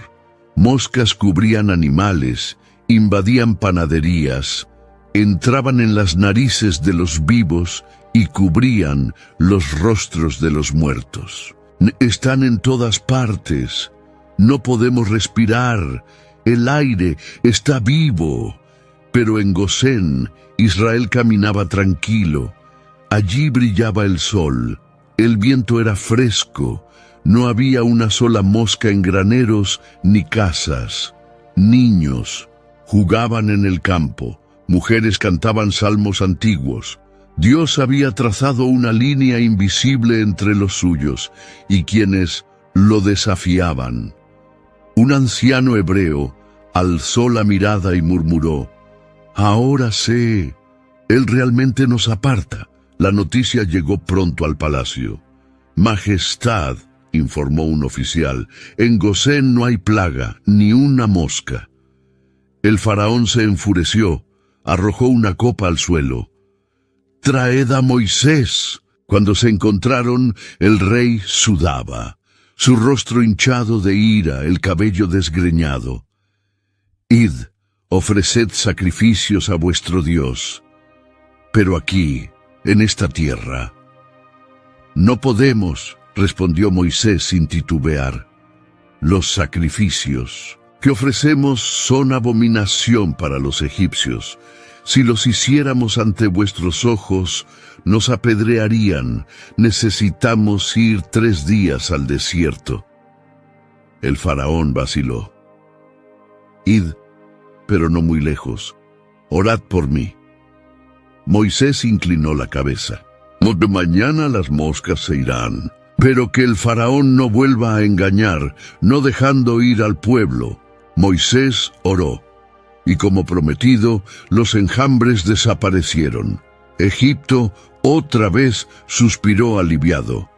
Moscas cubrían animales, invadían panaderías, entraban en las narices de los vivos y cubrían los rostros de los muertos. Están en todas partes. No podemos respirar. el aire está vivo. Pero en Gosén, Israel caminaba tranquilo. Allí brillaba el sol, el viento era fresco, no había una sola mosca en graneros ni casas. Niños jugaban en el campo, mujeres cantaban salmos antiguos. Dios había trazado una línea invisible entre los suyos y quienes lo desafiaban. Un anciano hebreo alzó la mirada y murmuró: «Ahora sé, Él realmente nos aparta». La noticia llegó pronto al palacio. «Majestad», informó un oficial, «en Gosén no hay plaga, ni una mosca». El faraón se enfureció, arrojó una copa al suelo. «Traed a Moisés». Cuando se encontraron, el rey sudaba, su rostro hinchado de ira, el cabello desgreñado. «Id, ofreced sacrificios a vuestro Dios. Pero aquí, en esta tierra». «No podemos», respondió Moisés sin titubear. «Los sacrificios que ofrecemos son abominación para los egipcios. Si los hiciéramos ante vuestros ojos, nos apedrearían. Necesitamos ir 3 días al desierto». El faraón vaciló. «Id, pero no muy lejos. Orad por mí». Moisés inclinó la cabeza. «De mañana las moscas se irán, pero que el faraón no vuelva a engañar, no dejando ir al pueblo». Moisés oró, y como prometido, los enjambres desaparecieron. Egipto otra vez suspiró aliviado,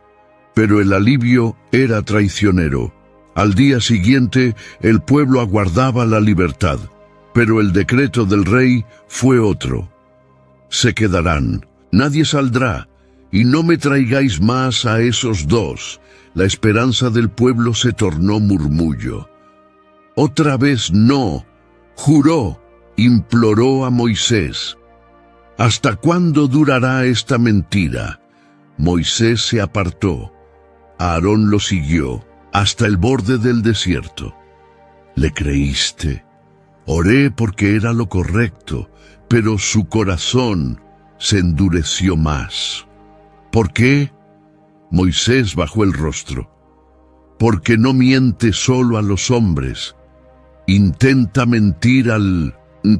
pero el alivio era traicionero. Al día siguiente, el pueblo aguardaba la libertad, pero el decreto del rey fue otro. «Se quedarán, nadie saldrá, y no me traigáis más a esos 2. La esperanza del pueblo se tornó murmullo. «Otra vez no», juró, imploró a Moisés. «¿Hasta cuándo durará esta mentira?». Moisés se apartó. Aarón lo siguió hasta el borde del desierto. «¿Le creíste?». «Oré porque era lo correcto, pero su corazón se endureció más». «¿Por qué?». Moisés bajó el rostro. «Porque no miente solo a los hombres. Intenta mentir al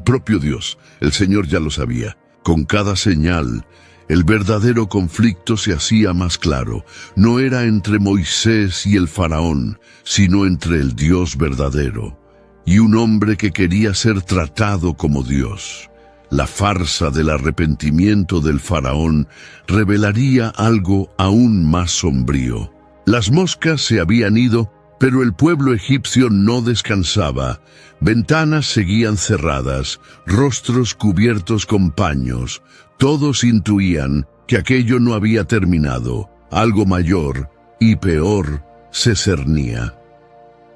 propio Dios». El Señor ya lo sabía. Con cada señal, el verdadero conflicto se hacía más claro. No era entre Moisés y el faraón, sino entre el Dios verdadero y un hombre que quería ser tratado como Dios. La farsa del arrepentimiento del faraón revelaría algo aún más sombrío. Las moscas se habían ido, pero el pueblo egipcio no descansaba. Ventanas seguían cerradas, rostros cubiertos con paños. Todos intuían que aquello no había terminado. Algo mayor y peor se cernía.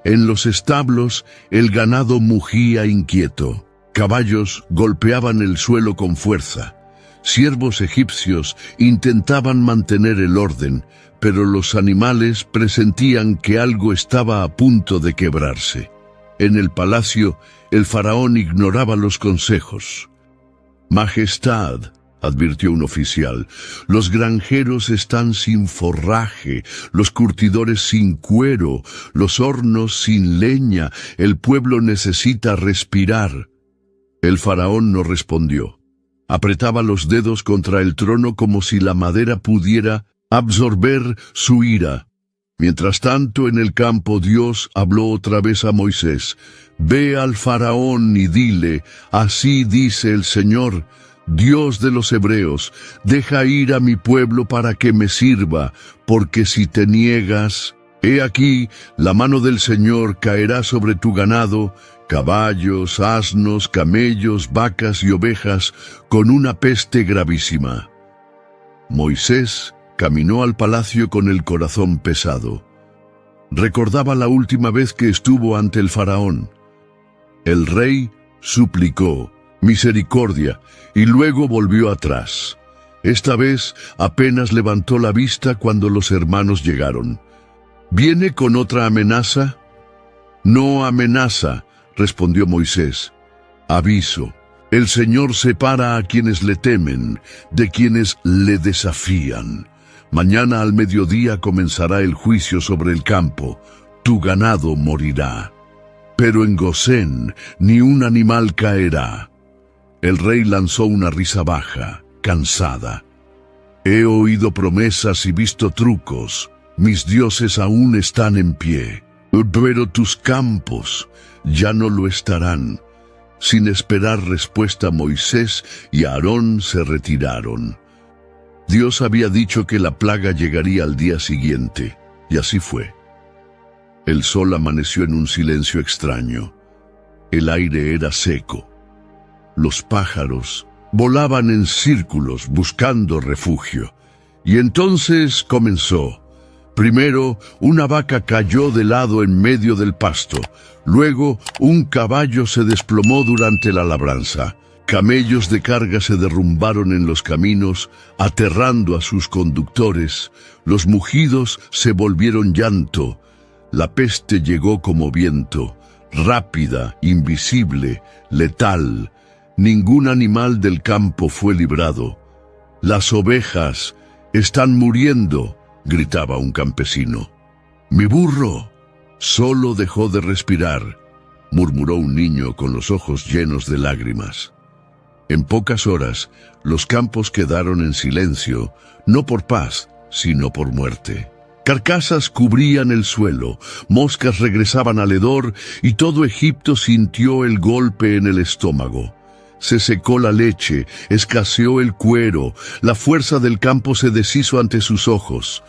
En los establos, el ganado mugía inquieto. Caballos golpeaban el suelo con fuerza. Siervos egipcios intentaban mantener el orden, pero los animales presentían que algo estaba a punto de quebrarse. En el palacio, el faraón ignoraba los consejos. «Majestad», advirtió un oficial, «los granjeros están sin forraje, los curtidores sin cuero, los hornos sin leña, el pueblo necesita respirar». El faraón no respondió. Apretaba los dedos contra el trono como si la madera pudiera absorber su ira. Mientras tanto, en el campo, Dios habló otra vez a Moisés. «Ve al faraón y dile, así dice el Señor, Dios de los hebreos, deja ir a mi pueblo para que me sirva, porque si te niegas, he aquí, la mano del Señor caerá sobre tu ganado, caballos, asnos, camellos, vacas y ovejas, con una peste gravísima». Moisés caminó al palacio con el corazón pesado. Recordaba la última vez que estuvo ante el faraón. El rey suplicó misericordia y luego volvió atrás. Esta vez apenas levantó la vista cuando los hermanos llegaron. «¿Viene con otra amenaza?». «No amenaza», respondió Moisés. Aviso, el Señor separa a quienes le temen de quienes le desafían. Mañana al mediodía comenzará el juicio sobre el campo. Tu ganado morirá. Pero en Gosén ni un animal caerá. El rey lanzó una risa baja, cansada. He oído promesas y visto trucos. Mis dioses aún están en pie. Pero tus campos ya no lo estarán. Sin esperar respuesta, Moisés y Aarón se retiraron. Dios había dicho que la plaga llegaría al día siguiente, y así fue. El sol amaneció en un silencio extraño. El aire era seco. Los pájaros volaban en círculos buscando refugio. Y entonces comenzó. Primero, una vaca cayó de lado en medio del pasto. Luego, un caballo se desplomó durante la labranza. Camellos de carga se derrumbaron en los caminos, aterrando a sus conductores. Los mugidos se volvieron llanto. La peste llegó como viento, rápida, invisible, letal. Ningún animal del campo fue librado. Las ovejas están muriendo, gritaba un campesino. Mi burro solo dejó de respirar, murmuró un niño con los ojos llenos de lágrimas. En pocas horas, los campos quedaron en silencio, no por paz, sino por muerte. Carcasas cubrían el suelo, moscas regresaban al hedor y todo Egipto sintió el golpe en el estómago. Se secó la leche, escaseó el cuero, la fuerza del campo se deshizo ante sus ojos.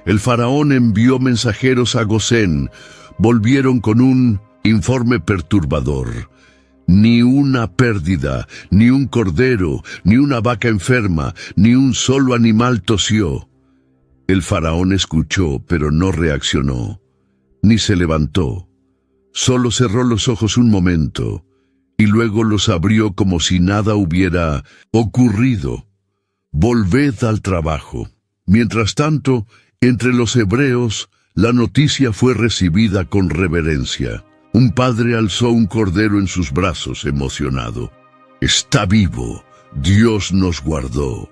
El faraón envió mensajeros a Gosén, volvieron con un informe perturbador. Ni una pérdida, ni un cordero, ni una vaca enferma, ni un solo animal tosió. El faraón escuchó, pero no reaccionó, ni se levantó. Solo cerró los ojos un momento, y luego los abrió como si nada hubiera ocurrido. Volved al trabajo. Mientras tanto, entre los hebreos, la noticia fue recibida con reverencia. Un padre alzó un cordero en sus brazos, emocionado. Está vivo, Dios nos guardó.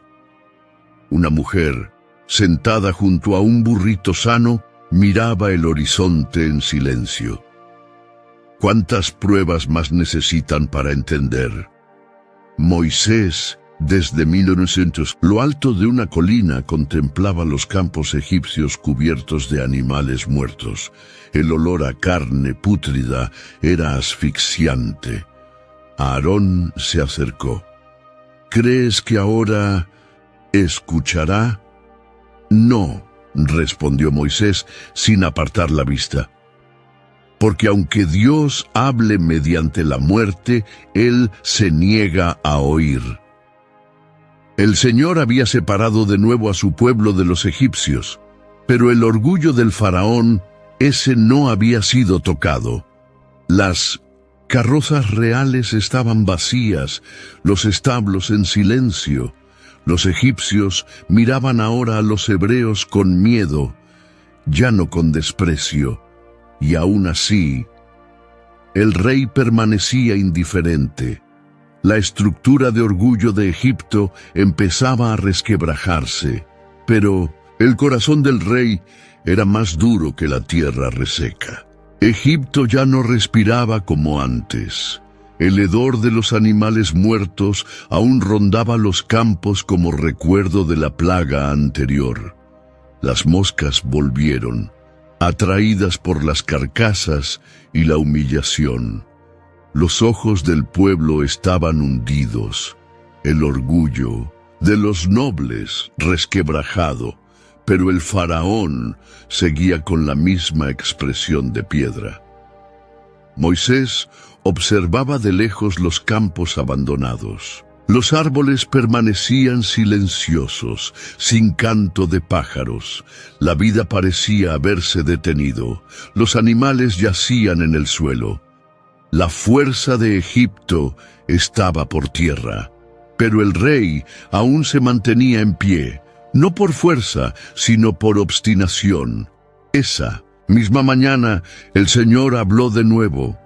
Una mujer, sentada junto a un burrito sano, miraba el horizonte en silencio. ¿Cuántas pruebas más necesitan para entender? Moisés, desde 1900, lo alto de una colina, contemplaba los campos egipcios cubiertos de animales muertos. El olor a carne pútrida era asfixiante. Aarón se acercó. ¿Crees que ahora escuchará? No, respondió Moisés sin apartar la vista. Porque aunque Dios hable mediante la muerte, Él se niega a oír. El Señor había separado de nuevo a su pueblo de los egipcios, pero el orgullo del faraón, ese no había sido tocado. Las carrozas reales estaban vacías, los establos en silencio. Los egipcios miraban ahora a los hebreos con miedo, ya no con desprecio. Y aún así, el rey permanecía indiferente. La estructura de orgullo de Egipto empezaba a resquebrajarse, pero el corazón del rey era más duro que la tierra reseca. Egipto ya no respiraba como antes. El hedor de los animales muertos aún rondaba los campos como recuerdo de la plaga anterior. Las moscas volvieron, atraídas por las carcasas y la humillación. Los ojos del pueblo estaban hundidos, el orgullo de los nobles resquebrajado, pero el faraón seguía con la misma expresión de piedra. Moisés observaba de lejos los campos abandonados. Los árboles permanecían silenciosos, sin canto de pájaros. La vida parecía haberse detenido. Los animales yacían en el suelo. La fuerza de Egipto estaba por tierra, pero el rey aún se mantenía en pie, no por fuerza, sino por obstinación. Esa misma mañana, el Señor habló de nuevo.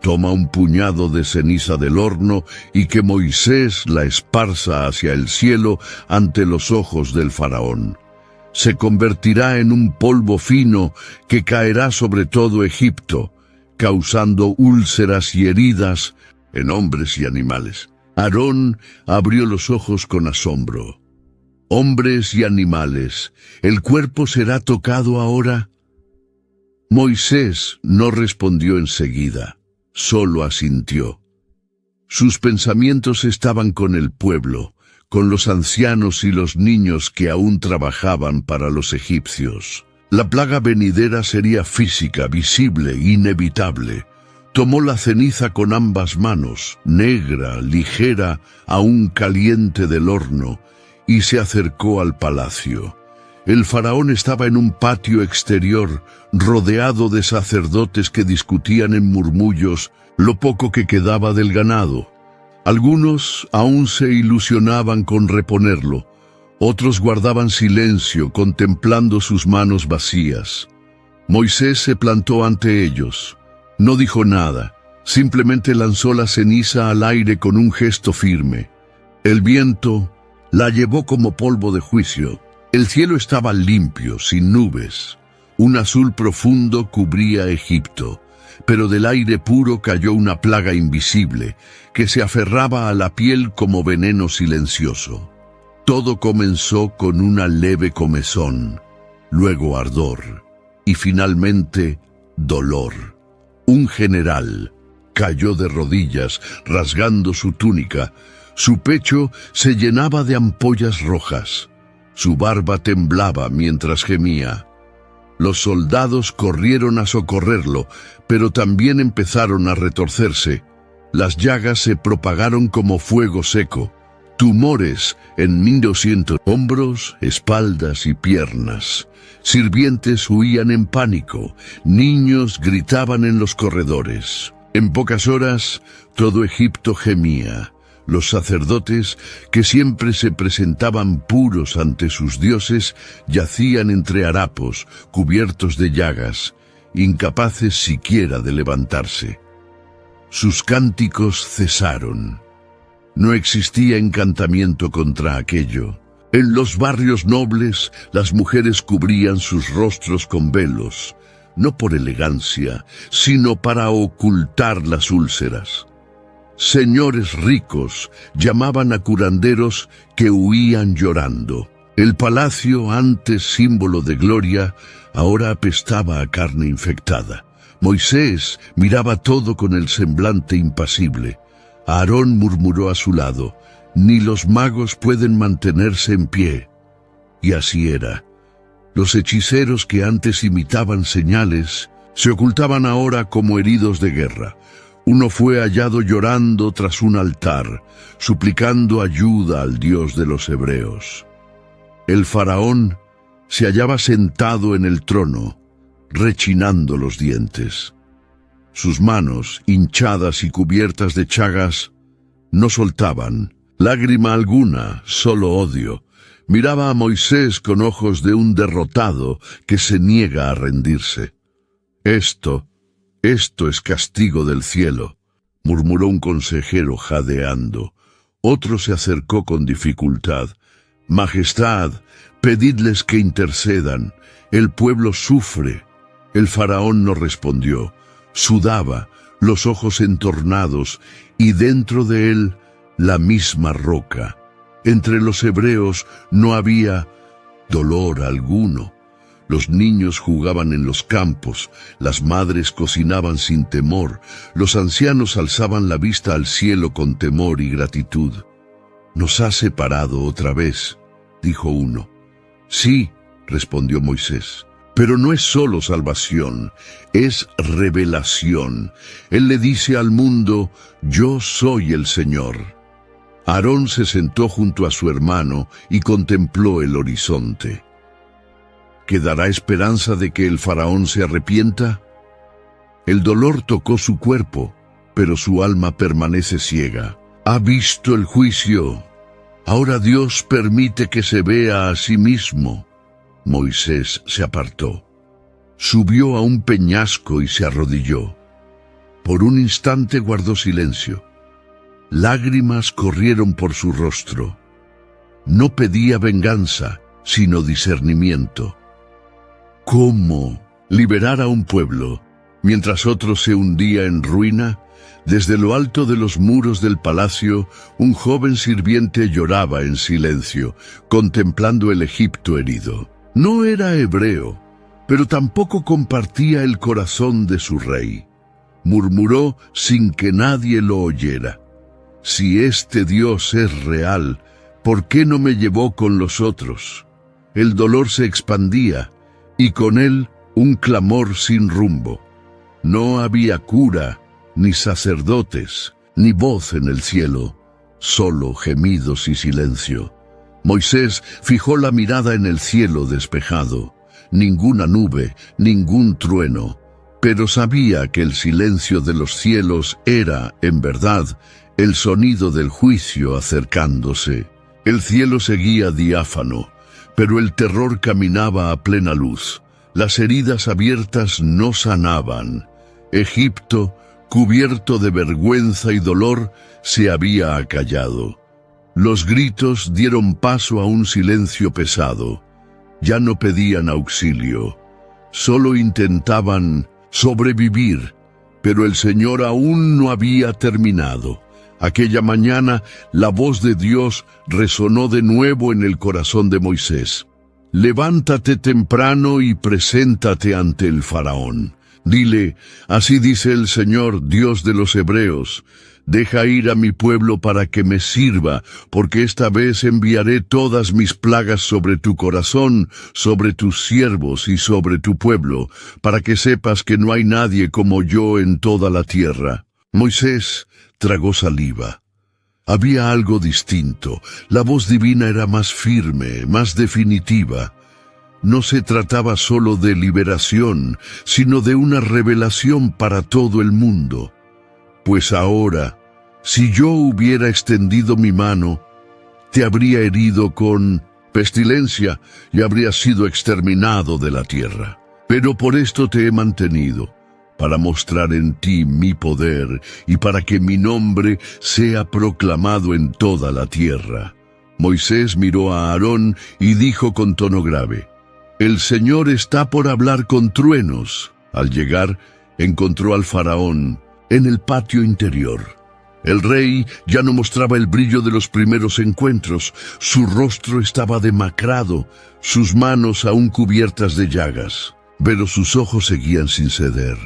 Toma un puñado de ceniza del horno y que Moisés la esparza hacia el cielo ante los ojos del faraón. Se convertirá en un polvo fino que caerá sobre todo Egipto, causando úlceras y heridas en hombres y animales. Aarón abrió los ojos con asombro. Hombres y animales, ¿el cuerpo será tocado ahora? Moisés no respondió enseguida, solo asintió. Sus pensamientos estaban con el pueblo, con los ancianos y los niños que aún trabajaban para los egipcios. La plaga venidera sería física, visible, inevitable. Tomó la ceniza con ambas manos, negra, ligera, aún caliente del horno, y se acercó al palacio. El faraón estaba en un patio exterior, rodeado de sacerdotes que discutían en murmullos lo poco que quedaba del ganado. Algunos aún se ilusionaban con reponerlo, otros guardaban silencio, contemplando sus manos vacías. Moisés se plantó ante ellos. No dijo nada, simplemente lanzó la ceniza al aire con un gesto firme. El viento la llevó como polvo de juicio. El cielo estaba limpio, sin nubes. Un azul profundo cubría Egipto, pero del aire puro cayó una plaga invisible que se aferraba a la piel como veneno silencioso. Todo comenzó con una leve comezón, luego ardor y finalmente dolor. Un general cayó de rodillas, rasgando su túnica. Su pecho se llenaba de ampollas rojas. Su barba temblaba mientras gemía. Los soldados corrieron a socorrerlo, pero también empezaron a retorcerse. Las llagas se propagaron como fuego seco. Tumores en 1200 hombros, espaldas y piernas. Sirvientes huían en pánico. Niños gritaban en los corredores. En pocas horas, todo Egipto gemía. Los sacerdotes, que siempre se presentaban puros ante sus dioses, yacían entre harapos, cubiertos de llagas, incapaces siquiera de levantarse. Sus cánticos cesaron. No existía encantamiento contra aquello. En los barrios nobles, las mujeres cubrían sus rostros con velos, no por elegancia, sino para ocultar las úlceras. Señores ricos llamaban a curanderos que huían llorando. El palacio, antes símbolo de gloria, ahora apestaba a carne infectada. Moisés miraba todo con el semblante impasible. Aarón murmuró a su lado: «Ni los magos pueden mantenerse en pie». Y así era. Los hechiceros que antes imitaban señales se ocultaban ahora como heridos de guerra. Uno fue hallado llorando tras un altar, suplicando ayuda al Dios de los hebreos. El faraón se hallaba sentado en el trono, rechinando los dientes. Sus manos, hinchadas y cubiertas de chagas, no soltaban lágrima alguna, solo odio. Miraba a Moisés con ojos de un derrotado que se niega a rendirse. Esto es castigo del cielo», murmuró un consejero jadeando. Otro se acercó con dificultad. «Majestad, pedidles que intercedan. El pueblo sufre». El faraón no respondió. Sudaba, los ojos entornados, y dentro de él la misma roca. Entre los hebreos no había dolor alguno. Los niños jugaban en los campos, las madres cocinaban sin temor, los ancianos alzaban la vista al cielo con temor y gratitud. «Nos ha separado otra vez», dijo uno. «Sí», respondió Moisés, «pero no es solo salvación, es revelación. Él le dice al mundo: yo soy el Señor». Aarón se sentó junto a su hermano y contempló el horizonte. ¿Quedará esperanza de que el faraón se arrepienta? El dolor tocó su cuerpo, pero su alma permanece ciega. Ha visto el juicio. Ahora Dios permite que se vea a sí mismo. Moisés se apartó. Subió a un peñasco y se arrodilló. Por un instante guardó silencio. Lágrimas corrieron por su rostro. No pedía venganza, sino discernimiento. ¿Cómo liberar a un pueblo mientras otro se hundía en ruina? Desde lo alto de los muros del palacio, un joven sirviente lloraba en silencio, contemplando el Egipto herido. No era hebreo, pero tampoco compartía el corazón de su rey. Murmuró sin que nadie lo oyera: «Si este Dios es real, ¿por qué no me llevó con los otros?». El dolor se expandía, y con él un clamor sin rumbo. No había cura, ni sacerdotes, ni voz en el cielo, solo gemidos y silencio. Moisés fijó la mirada en el cielo despejado. Ninguna nube, ningún trueno, pero sabía que el silencio de los cielos era, en verdad, el sonido del juicio acercándose. El cielo seguía diáfano, pero el terror caminaba a plena luz. Las heridas abiertas no sanaban. Egipto, cubierto de vergüenza y dolor, se había acallado. Los gritos dieron paso a un silencio pesado. Ya no pedían auxilio, solo intentaban sobrevivir, pero el Señor aún no había terminado. Aquella mañana, la voz de Dios resonó de nuevo en el corazón de Moisés. «Levántate temprano y preséntate ante el faraón. Dile, así dice el Señor, Dios de los hebreos, deja ir a mi pueblo para que me sirva, porque esta vez enviaré todas mis plagas sobre tu corazón, sobre tus siervos y sobre tu pueblo, para que sepas que no hay nadie como yo en toda la tierra». Moisés tragó saliva. Había algo distinto. La voz divina era más firme, más definitiva. No se trataba solo de liberación, sino de una revelación para todo el mundo. Pues ahora, si yo hubiera extendido mi mano, te habría herido con pestilencia y habrías sido exterminado de la tierra. Pero por esto te he mantenido, para mostrar en ti mi poder y para que mi nombre sea proclamado en toda la tierra. Moisés miró a Aarón y dijo con tono grave: «El Señor está por hablar con truenos». Al llegar, encontró al faraón en el patio interior. El rey ya no mostraba el brillo de los primeros encuentros. Su rostro estaba demacrado, sus manos aún cubiertas de llagas, pero sus ojos seguían sin ceder.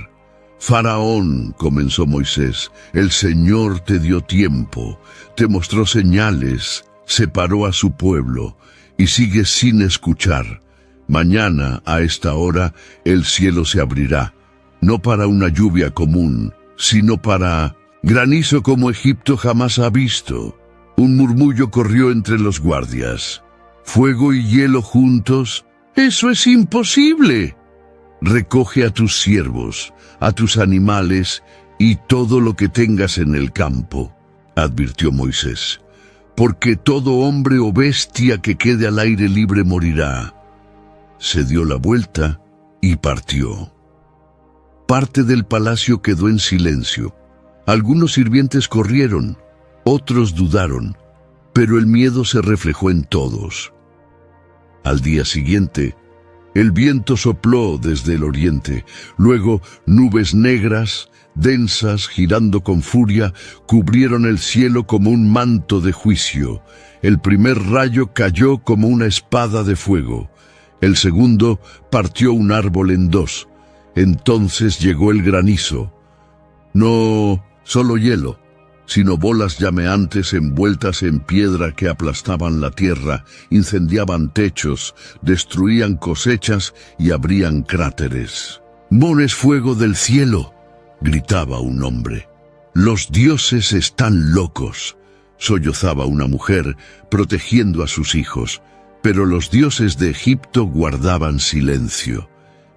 «Faraón», comenzó Moisés, «el Señor te dio tiempo, te mostró señales, separó a su pueblo, y sigue sin escuchar. Mañana, a esta hora, el cielo se abrirá, no para una lluvia común, sino para granizo como Egipto jamás ha visto». Un murmullo corrió entre los guardias. «¿Fuego y hielo juntos? ¡Eso es imposible!». «Recoge a tus siervos, a tus animales y todo lo que tengas en el campo», advirtió Moisés, «porque todo hombre o bestia que quede al aire libre morirá». Se dio la vuelta y partió. Parte del palacio quedó en silencio. Algunos sirvientes corrieron, otros dudaron, pero el miedo se reflejó en todos. Al día siguiente, el viento sopló desde el oriente. Luego, nubes negras, densas, girando con furia, cubrieron el cielo como un manto de juicio. El primer rayo cayó como una espada de fuego. El segundo partió un árbol en dos. Entonces llegó el granizo. No solo hielo, sino bolas llameantes envueltas en piedra que aplastaban la tierra, incendiaban techos, destruían cosechas y abrían cráteres. «¡Mon es fuego del cielo!», gritaba un hombre. «Los dioses están locos», sollozaba una mujer, protegiendo a sus hijos. Pero los dioses de Egipto guardaban silencio.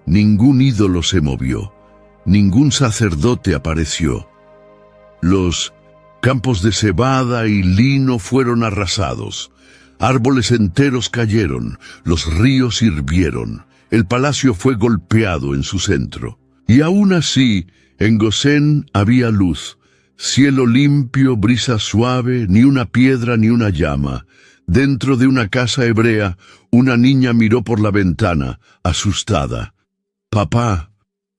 Ningún ídolo se movió, ningún sacerdote apareció. Los campos de cebada y lino fueron arrasados. Árboles enteros cayeron, los ríos hirvieron. El palacio fue golpeado en su centro. Y aún así, En Gosén había luz, cielo limpio, brisa suave, ni una piedra ni una llama. Dentro de una casa hebrea, una niña miró por la ventana, asustada. «Papá,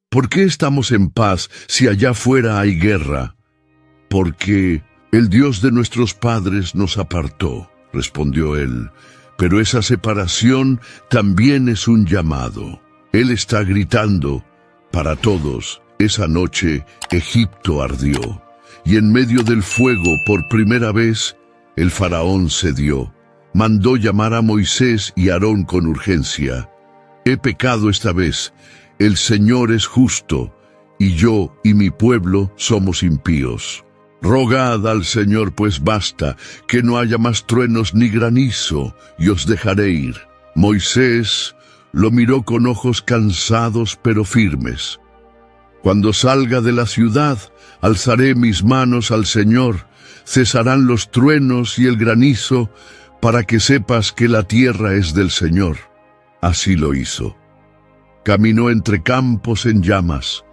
¿por qué estamos en paz si allá fuera hay guerra?» «Porque el Dios de nuestros padres nos apartó», respondió él. «Pero esa separación también es un llamado. Él está gritando para todos. Esa noche Egipto ardió, y en medio del fuego, por primera vez, el faraón cedió. Mandó llamar a Moisés y Aarón con urgencia. «He pecado esta vez. El Señor es justo, y yo y mi pueblo somos impíos. Rogad al Señor, pues basta, que no haya más truenos ni granizo, y os dejaré ir». Moisés lo miró con ojos cansados pero firmes. «Cuando salga de la ciudad, alzaré mis manos al Señor, cesarán los truenos y el granizo, para que sepas que la tierra es del Señor». Así lo hizo. Caminó entre campos en llamas,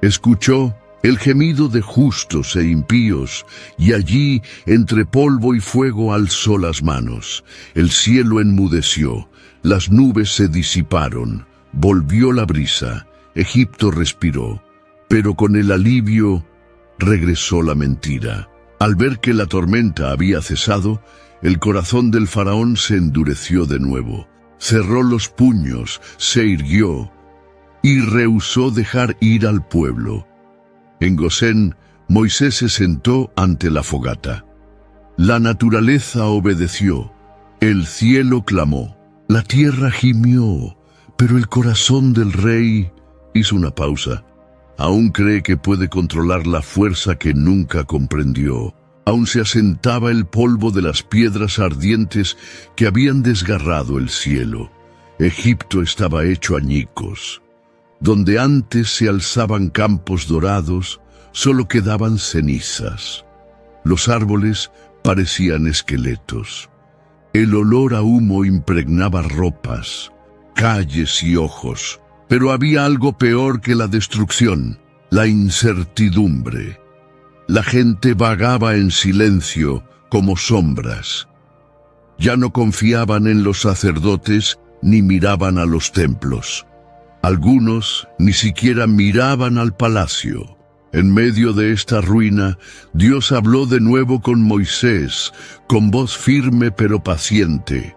escuchó el gemido de justos e impíos, y allí, entre polvo y fuego, alzó las manos. El cielo enmudeció, las nubes se disiparon, volvió la brisa, Egipto respiró, pero con el alivio regresó la mentira. Al ver que la tormenta había cesado, el corazón del faraón se endureció de nuevo. Cerró los puños, se irguió y rehusó dejar ir al pueblo. En Gosén, Moisés se sentó ante la fogata. La naturaleza obedeció, el cielo clamó, la tierra gimió, pero el corazón del rey hizo una pausa. Aún cree que puede controlar la fuerza que nunca comprendió. Aún se asentaba el polvo de las piedras ardientes que habían desgarrado el cielo. Egipto estaba hecho añicos. Donde antes se alzaban campos dorados, solo quedaban cenizas. Los árboles parecían esqueletos. El olor a humo impregnaba ropas, calles y ojos. Pero había algo peor que la destrucción, la incertidumbre. La gente vagaba en silencio, como sombras. Ya no confiaban en los sacerdotes ni miraban a los templos. Algunos ni siquiera miraban al palacio. En medio de esta ruina, Dios habló de nuevo con Moisés, con voz firme pero paciente.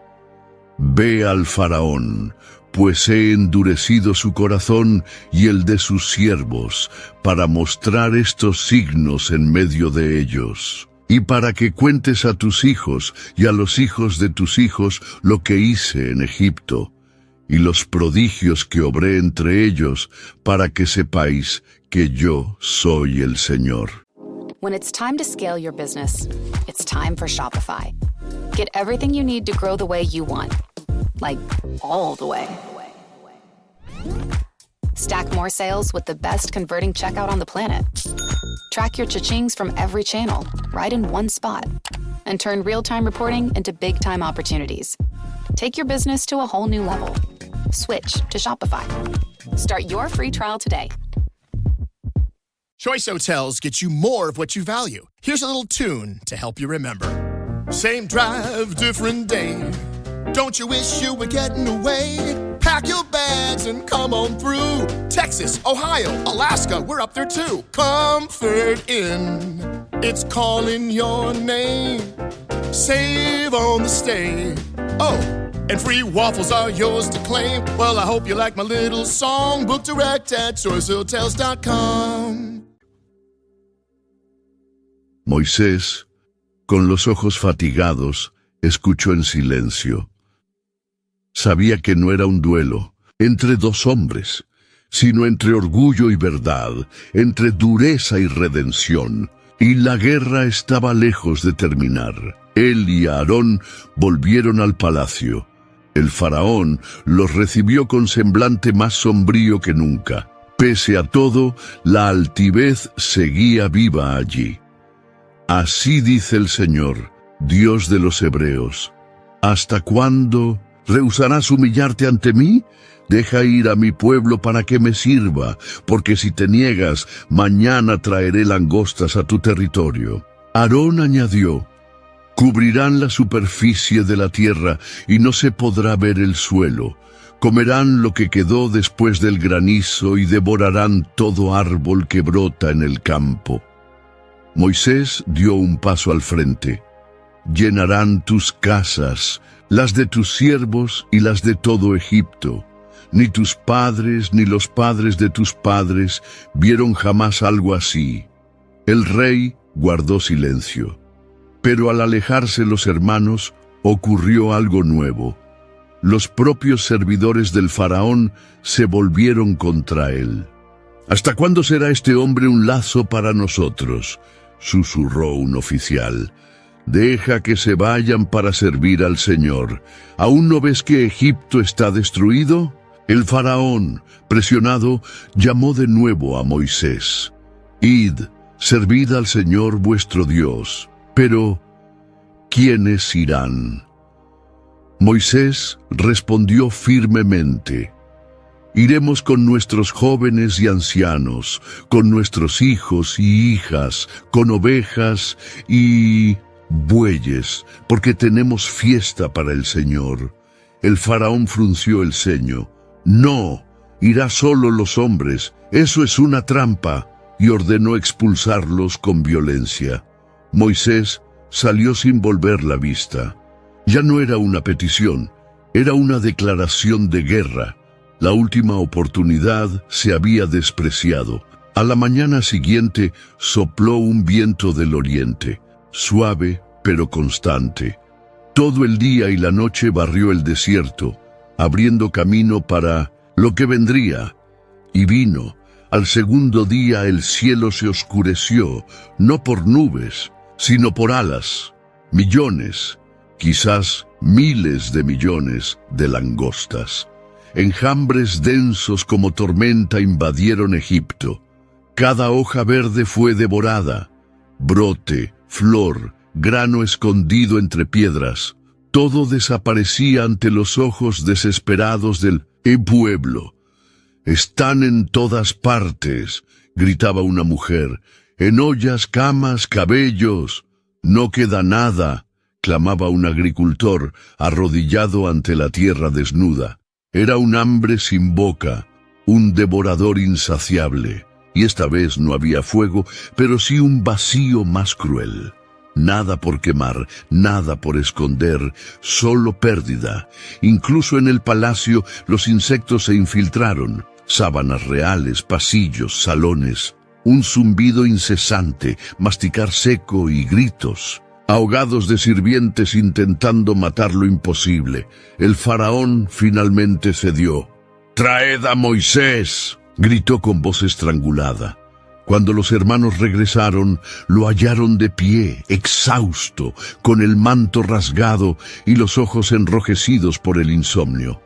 «Ve al faraón, pues he endurecido su corazón y el de sus siervos, para mostrar estos signos en medio de ellos, y para que cuentes a tus hijos y a los hijos de tus hijos lo que hice en Egipto, y los prodigios que obré entre ellos, para que sepáis que yo soy el Señor». When it's time to scale your business, it's time for Shopify. Get everything you need to grow the way you want. Like, all the way. Stack more sales with the best converting checkout on the planet. Track your cha-chings from every channel, right in one spot. And turn real-time reporting into big-time opportunities. Take your business to a whole new level. Switch to Shopify. Start your free trial today. Choice Hotels get you more of what you value. Here's a little tune to help you remember. Same drive, different day. Don't you wish you were getting away? Pack your bags and come on through. Texas, Ohio, Alaska, we're up there too. Comfort Inn, it's calling your name. Save on the stay. Oh, and free waffles are yours to claim. Well, I hope you like my little song. Book direct at choicehotels.com. Moisés, con los ojos fatigados, escuchó en silencio. Sabía que no era un duelo entre dos hombres, sino entre orgullo y verdad, entre dureza y redención, y la guerra estaba lejos de terminar. Él y Aarón volvieron al palacio. El faraón los recibió con semblante más sombrío que nunca. Pese a todo, la altivez seguía viva allí. Así dice el Señor, Dios de los hebreos: ¿hasta cuándo ¿Rehusarás humillarte ante mí? Deja ir a mi pueblo para que me sirva, porque si te niegas, mañana traeré langostas a tu territorio. Aarón añadió: cubrirán la superficie de la tierra y no se podrá ver el suelo. Comerán lo que quedó después del granizo y devorarán todo árbol que brota en el campo. Moisés dio un paso al frente. Llenarán tus casas, las de tus siervos y las de todo Egipto. Ni tus padres ni los padres de tus padres vieron jamás algo así. El rey guardó silencio. Pero al alejarse los hermanos, ocurrió algo nuevo. Los propios servidores del faraón se volvieron contra él. ¿Hasta cuándo será este hombre un lazo para nosotros?, susurró un oficial. Deja que se vayan para servir al Señor. ¿Aún no ves que Egipto está destruido? El faraón, presionado, llamó de nuevo a Moisés. Id, servid al Señor vuestro Dios. Pero, ¿quiénes irán? Moisés respondió firmemente: iremos con nuestros jóvenes y ancianos, con nuestros hijos y hijas, con ovejas y bueyes, porque tenemos fiesta para el Señor. El faraón frunció el ceño. No, irá solo los hombres, eso es una trampa, y ordenó expulsarlos con violencia. Moisés salió sin volver la vista. Ya no era una petición, era una declaración de guerra. La última oportunidad se había despreciado. A la mañana siguiente sopló un viento del oriente, suave pero constante. Todo el día y la noche barrió el desierto, abriendo camino para lo que vendría. Y vino. Al segundo día el cielo se oscureció, no por nubes, sino por alas. Millones, quizás miles de millones de langostas. Enjambres densos como tormenta invadieron Egipto. Cada hoja verde fue devorada. Brote, flor, grano escondido entre piedras. Todo desaparecía ante los ojos desesperados del pueblo. «Están en todas partes», gritaba una mujer. «En ollas, camas, cabellos. No queda nada», clamaba un agricultor, arrodillado ante la tierra desnuda. Era un hambre sin boca, un devorador insaciable. Y esta vez no había fuego, pero sí un vacío más cruel. Nada por quemar, nada por esconder, solo pérdida. Incluso en el palacio los insectos se infiltraron. Sábanas reales, pasillos, salones. Un zumbido incesante, masticar seco y gritos. Ahogados de sirvientes intentando matar lo imposible. El faraón finalmente cedió. «¡Traed a Moisés!», gritó con voz estrangulada. Cuando los hermanos regresaron, lo hallaron de pie, exhausto, con el manto rasgado y los ojos enrojecidos por el insomnio.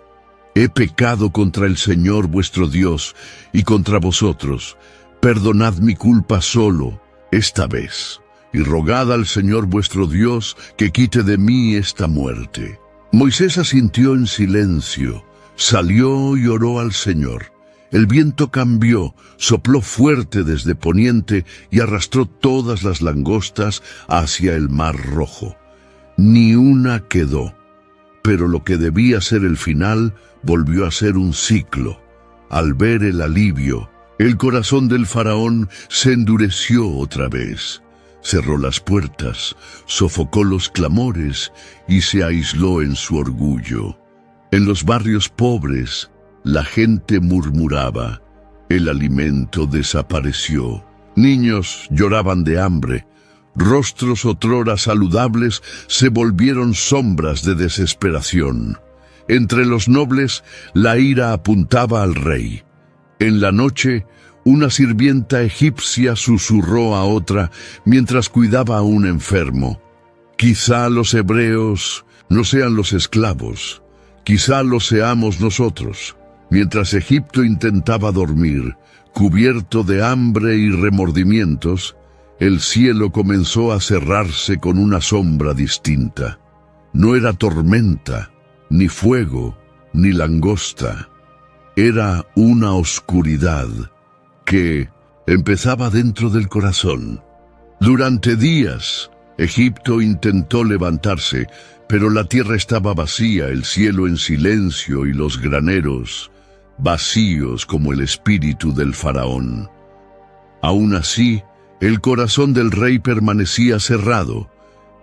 «He pecado contra el Señor vuestro Dios y contra vosotros. Perdonad mi culpa solo esta vez, y rogad al Señor vuestro Dios que quite de mí esta muerte». Moisés asintió en silencio, salió y oró al Señor. El viento cambió, sopló fuerte desde poniente y arrastró todas las langostas hacia el Mar Rojo. Ni una quedó, pero lo que debía ser el final volvió a ser un ciclo. Al ver el alivio, el corazón del faraón se endureció otra vez. Cerró las puertas, sofocó los clamores y se aisló en su orgullo. En los barrios pobres, la gente murmuraba. El alimento desapareció. Niños lloraban de hambre. Rostros otrora saludables se volvieron sombras de desesperación. Entre los nobles, la ira apuntaba al rey. En la noche, una sirvienta egipcia susurró a otra mientras cuidaba a un enfermo. «Quizá los hebreos no sean los esclavos. Quizá lo seamos nosotros». Mientras Egipto intentaba dormir, cubierto de hambre y remordimientos, el cielo comenzó a cerrarse con una sombra distinta. No era tormenta, ni fuego, ni langosta. Era una oscuridad que empezaba dentro del corazón. Durante días, Egipto intentó levantarse, pero la tierra estaba vacía, el cielo en silencio y los graneros vacíos como el espíritu del faraón. Aún así, el corazón del rey permanecía cerrado.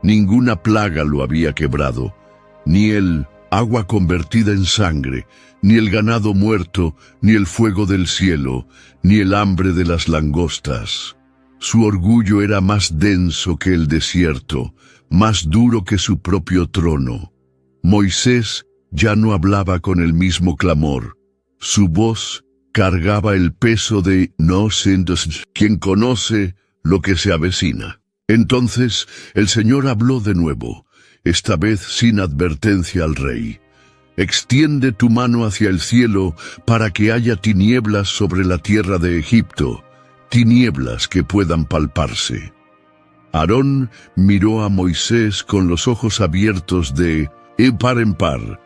Ninguna plaga lo había quebrado, ni el agua convertida en sangre, ni el ganado muerto, ni el fuego del cielo, ni el hambre de las langostas. Su orgullo era más denso que el desierto, más duro que su propio trono. Moisés ya no hablaba con el mismo clamor. Su voz cargaba el peso de no sientes quien conoce lo que se avecina. Entonces el Señor habló de nuevo, esta vez sin advertencia al rey. Extiende tu mano hacia el cielo para que haya tinieblas sobre la tierra de Egipto, tinieblas que puedan palparse. Aarón miró a Moisés con los ojos abiertos de par en par,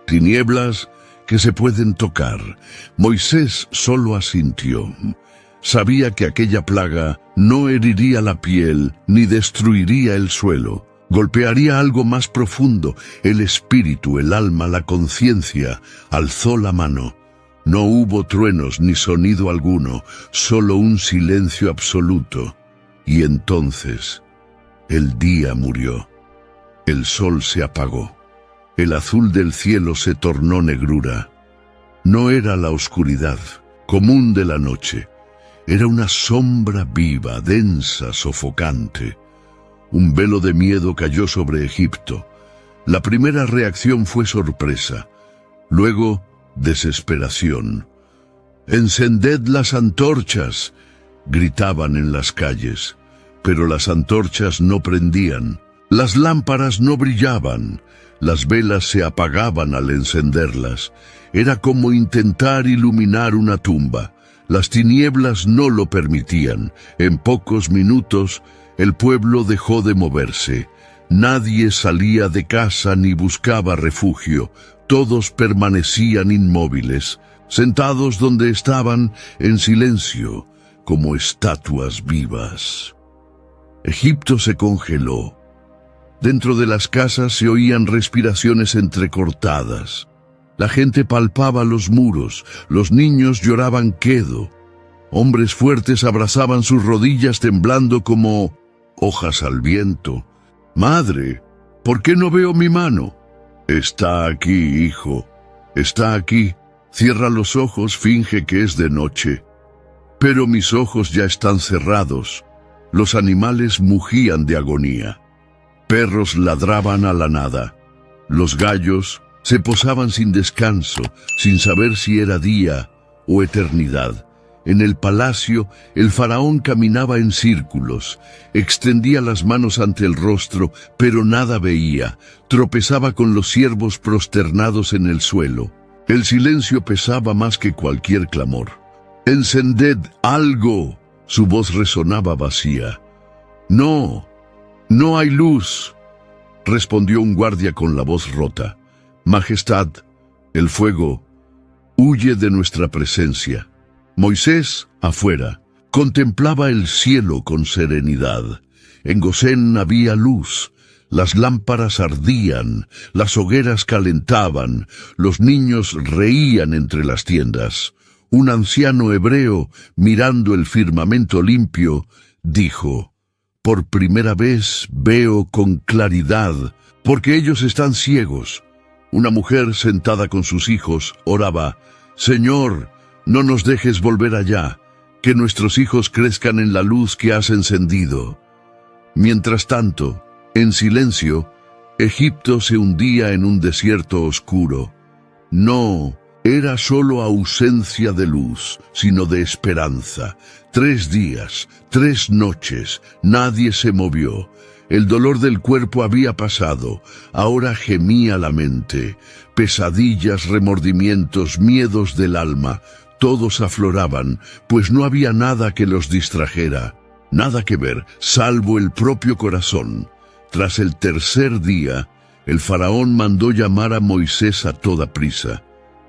tinieblas que se pueden tocar. Moisés solo asintió. Sabía que aquella plaga no heriría la piel ni destruiría el suelo. Golpearía algo más profundo, el espíritu, el alma, la conciencia. Alzó la mano. No hubo truenos ni sonido alguno, solo un silencio absoluto. Y entonces el día murió. El sol se apagó. El azul del cielo se tornó negrura. No era la oscuridad común de la noche. Era una sombra viva, densa, sofocante. Un velo de miedo cayó sobre Egipto. La primera reacción fue sorpresa. Luego, desesperación. «¡Encended las antorchas!», gritaban en las calles. Pero las antorchas no prendían. Las lámparas no brillaban. Las velas se apagaban al encenderlas. Era como intentar iluminar una tumba. Las tinieblas no lo permitían. En pocos minutos, el pueblo dejó de moverse. Nadie salía de casa ni buscaba refugio. Todos permanecían inmóviles, sentados donde estaban, en silencio, como estatuas vivas. Egipto se congeló. Dentro de las casas se oían respiraciones entrecortadas. La gente palpaba los muros, los niños lloraban quedo. Hombres fuertes abrazaban sus rodillas temblando como hojas al viento. «Madre, ¿por qué no veo mi mano?» «Está aquí, hijo, está aquí. Cierra los ojos, finge que es de noche». Pero mis ojos ya están cerrados. Los animales mugían de agonía. Perros ladraban a la nada. Los gallos se posaban sin descanso, sin saber si era día o eternidad. En el palacio, el faraón caminaba en círculos, extendía las manos ante el rostro, pero nada veía. Tropezaba con los siervos prosternados en el suelo. El silencio pesaba más que cualquier clamor. «¡Encended algo!», su voz resonaba vacía. «No, no hay luz», respondió un guardia con la voz rota. «Majestad, el fuego huye de nuestra presencia». Moisés, afuera, contemplaba el cielo con serenidad. En Gosén había luz. Las lámparas ardían, las hogueras calentaban, los niños reían entre las tiendas. Un anciano hebreo, mirando el firmamento limpio, dijo: «Por primera vez veo con claridad, porque ellos están ciegos». Una mujer sentada con sus hijos oraba: «Señor, no nos dejes volver allá, que nuestros hijos crezcan en la luz que has encendido». Mientras tanto, en silencio, Egipto se hundía en un desierto oscuro. No era solo ausencia de luz, sino de esperanza. 3 días, 3 noches, nadie se movió. El dolor del cuerpo había pasado, ahora gemía la mente. Pesadillas, remordimientos, miedos del alma, todos afloraban, pues no había nada que los distrajera, nada que ver, salvo el propio corazón. Tras el tercer día, El faraón mandó llamar a Moisés a toda prisa.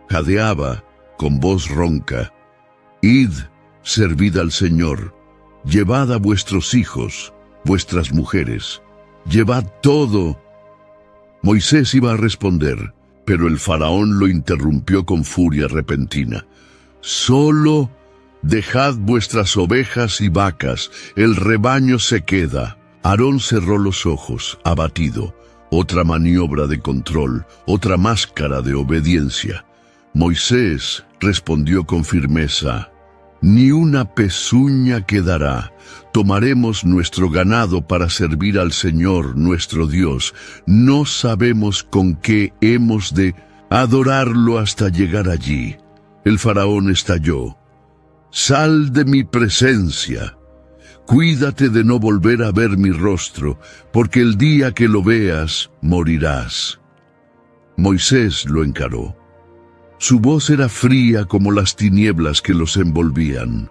Jadeaba con voz ronca: «Id, servid al Señor, llevad a vuestros hijos, vuestras mujeres, llevad todo». Moisés iba a responder, pero el faraón lo interrumpió con furia repentina. «Solo dejad vuestras ovejas y vacas, el rebaño se queda». Aarón cerró los ojos, abatido. Otra maniobra de control, otra máscara de obediencia. Moisés respondió con firmeza: «Ni una pezuña quedará. Tomaremos nuestro ganado para servir al Señor nuestro Dios. No sabemos con qué hemos de adorarlo hasta llegar allí». El faraón estalló: «Sal de mi presencia. Cuídate de no volver a ver mi rostro, porque el día que lo veas, morirás». Moisés lo encaró. Su voz era fría como las tinieblas que los envolvían.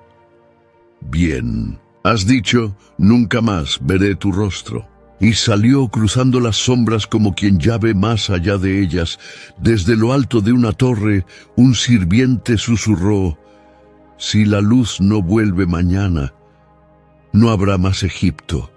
«Bien, has dicho, nunca más veré tu rostro». Y salió cruzando las sombras como quien ya ve más allá de ellas. Desde lo alto de una torre, un sirviente susurró: «Si la luz no vuelve mañana, no habrá más Egipto».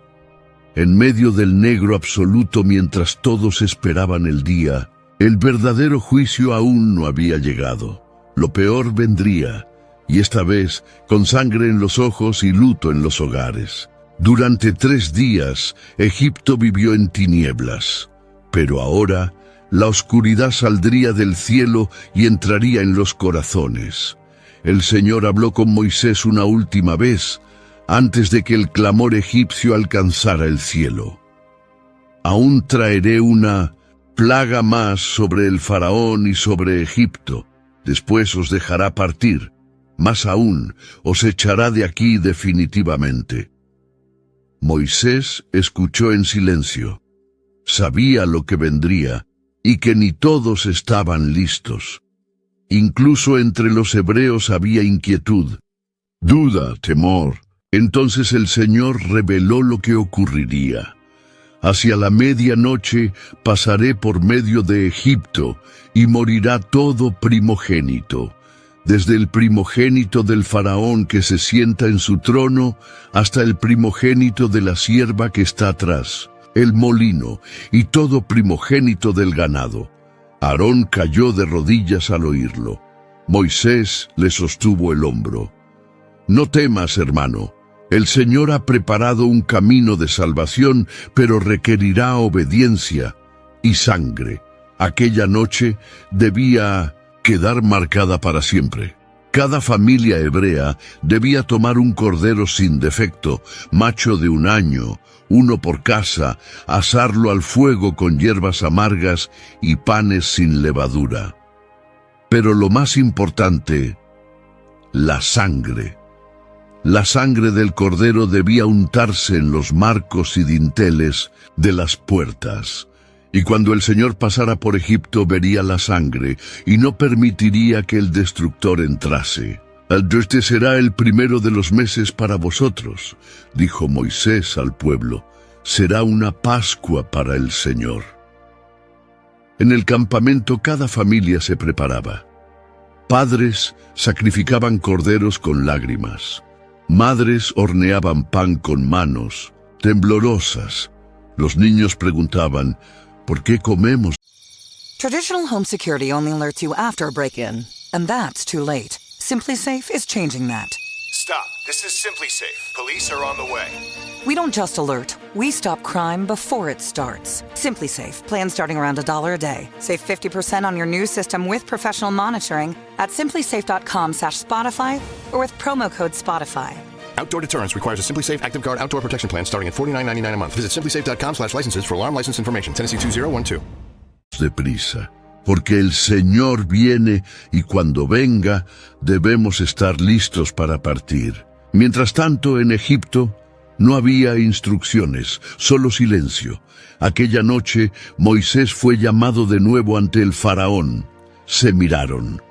En medio del negro absoluto, mientras todos esperaban el día, el verdadero juicio aún no había llegado. Lo peor vendría, y esta vez con sangre en los ojos y luto en los hogares. Durante 3 días, Egipto vivió en tinieblas, pero ahora la oscuridad saldría del cielo y entraría en los corazones. El Señor habló con Moisés una última vez, antes de que el clamor egipcio alcanzara el cielo. «Aún traeré una plaga más sobre el faraón y sobre Egipto. Después os dejará partir. Más aún, os echará de aquí definitivamente». Moisés escuchó en silencio. Sabía lo que vendría y que ni todos estaban listos. Incluso entre los hebreos había inquietud, duda, temor. Entonces el Señor reveló lo que ocurriría. «Hacia la medianoche pasaré por medio de Egipto y morirá todo primogénito, desde el primogénito del faraón que se sienta en su trono hasta el primogénito de la sierva que está atrás, el molino y todo primogénito del ganado». Aarón cayó de rodillas al oírlo. Moisés le sostuvo el hombro. «No temas, hermano. El Señor ha preparado un camino de salvación, pero requerirá obediencia y sangre». Aquella noche debía quedar marcada para siempre. Cada familia hebrea debía tomar un cordero sin defecto, macho de 1 año, uno por casa, asarlo al fuego con hierbas amargas y panes sin levadura. Pero lo más importante, la sangre. La sangre del cordero debía untarse en los marcos y dinteles de las puertas. Y cuando el Señor pasara por Egipto vería la sangre y no permitiría que el destructor entrase. «Este será el primero de los meses para vosotros», dijo Moisés al pueblo. «Será una Pascua para el Señor». En el campamento cada familia se preparaba. Padres sacrificaban corderos con lágrimas. Madres horneaban pan con manos, temblorosas. Los niños preguntaban: ¿por qué comemos? Traditional home security only alerts you after a break-in, and that's too late. SimpliSafe is changing that. Stop. This is SimpliSafe. Police are on the way. We don't just alert, we stop crime before it starts. SimpliSafe, plan starting around $1 a day. Save 50% on your new system with professional monitoring at simplisafe.com/Spotify or with promo code Spotify. Outdoor deterrence requires a SimpliSafe Active Guard outdoor protection plan starting at $49.99 a month. Visit simplisafe.com/licenses for alarm license information. Tennessee 2012. Deprisa, porque el Señor viene y cuando venga debemos estar listos para partir. Mientras tanto, en Egipto no había instrucciones, solo silencio. Aquella noche Moisés fue llamado de nuevo ante el faraón. Se miraron.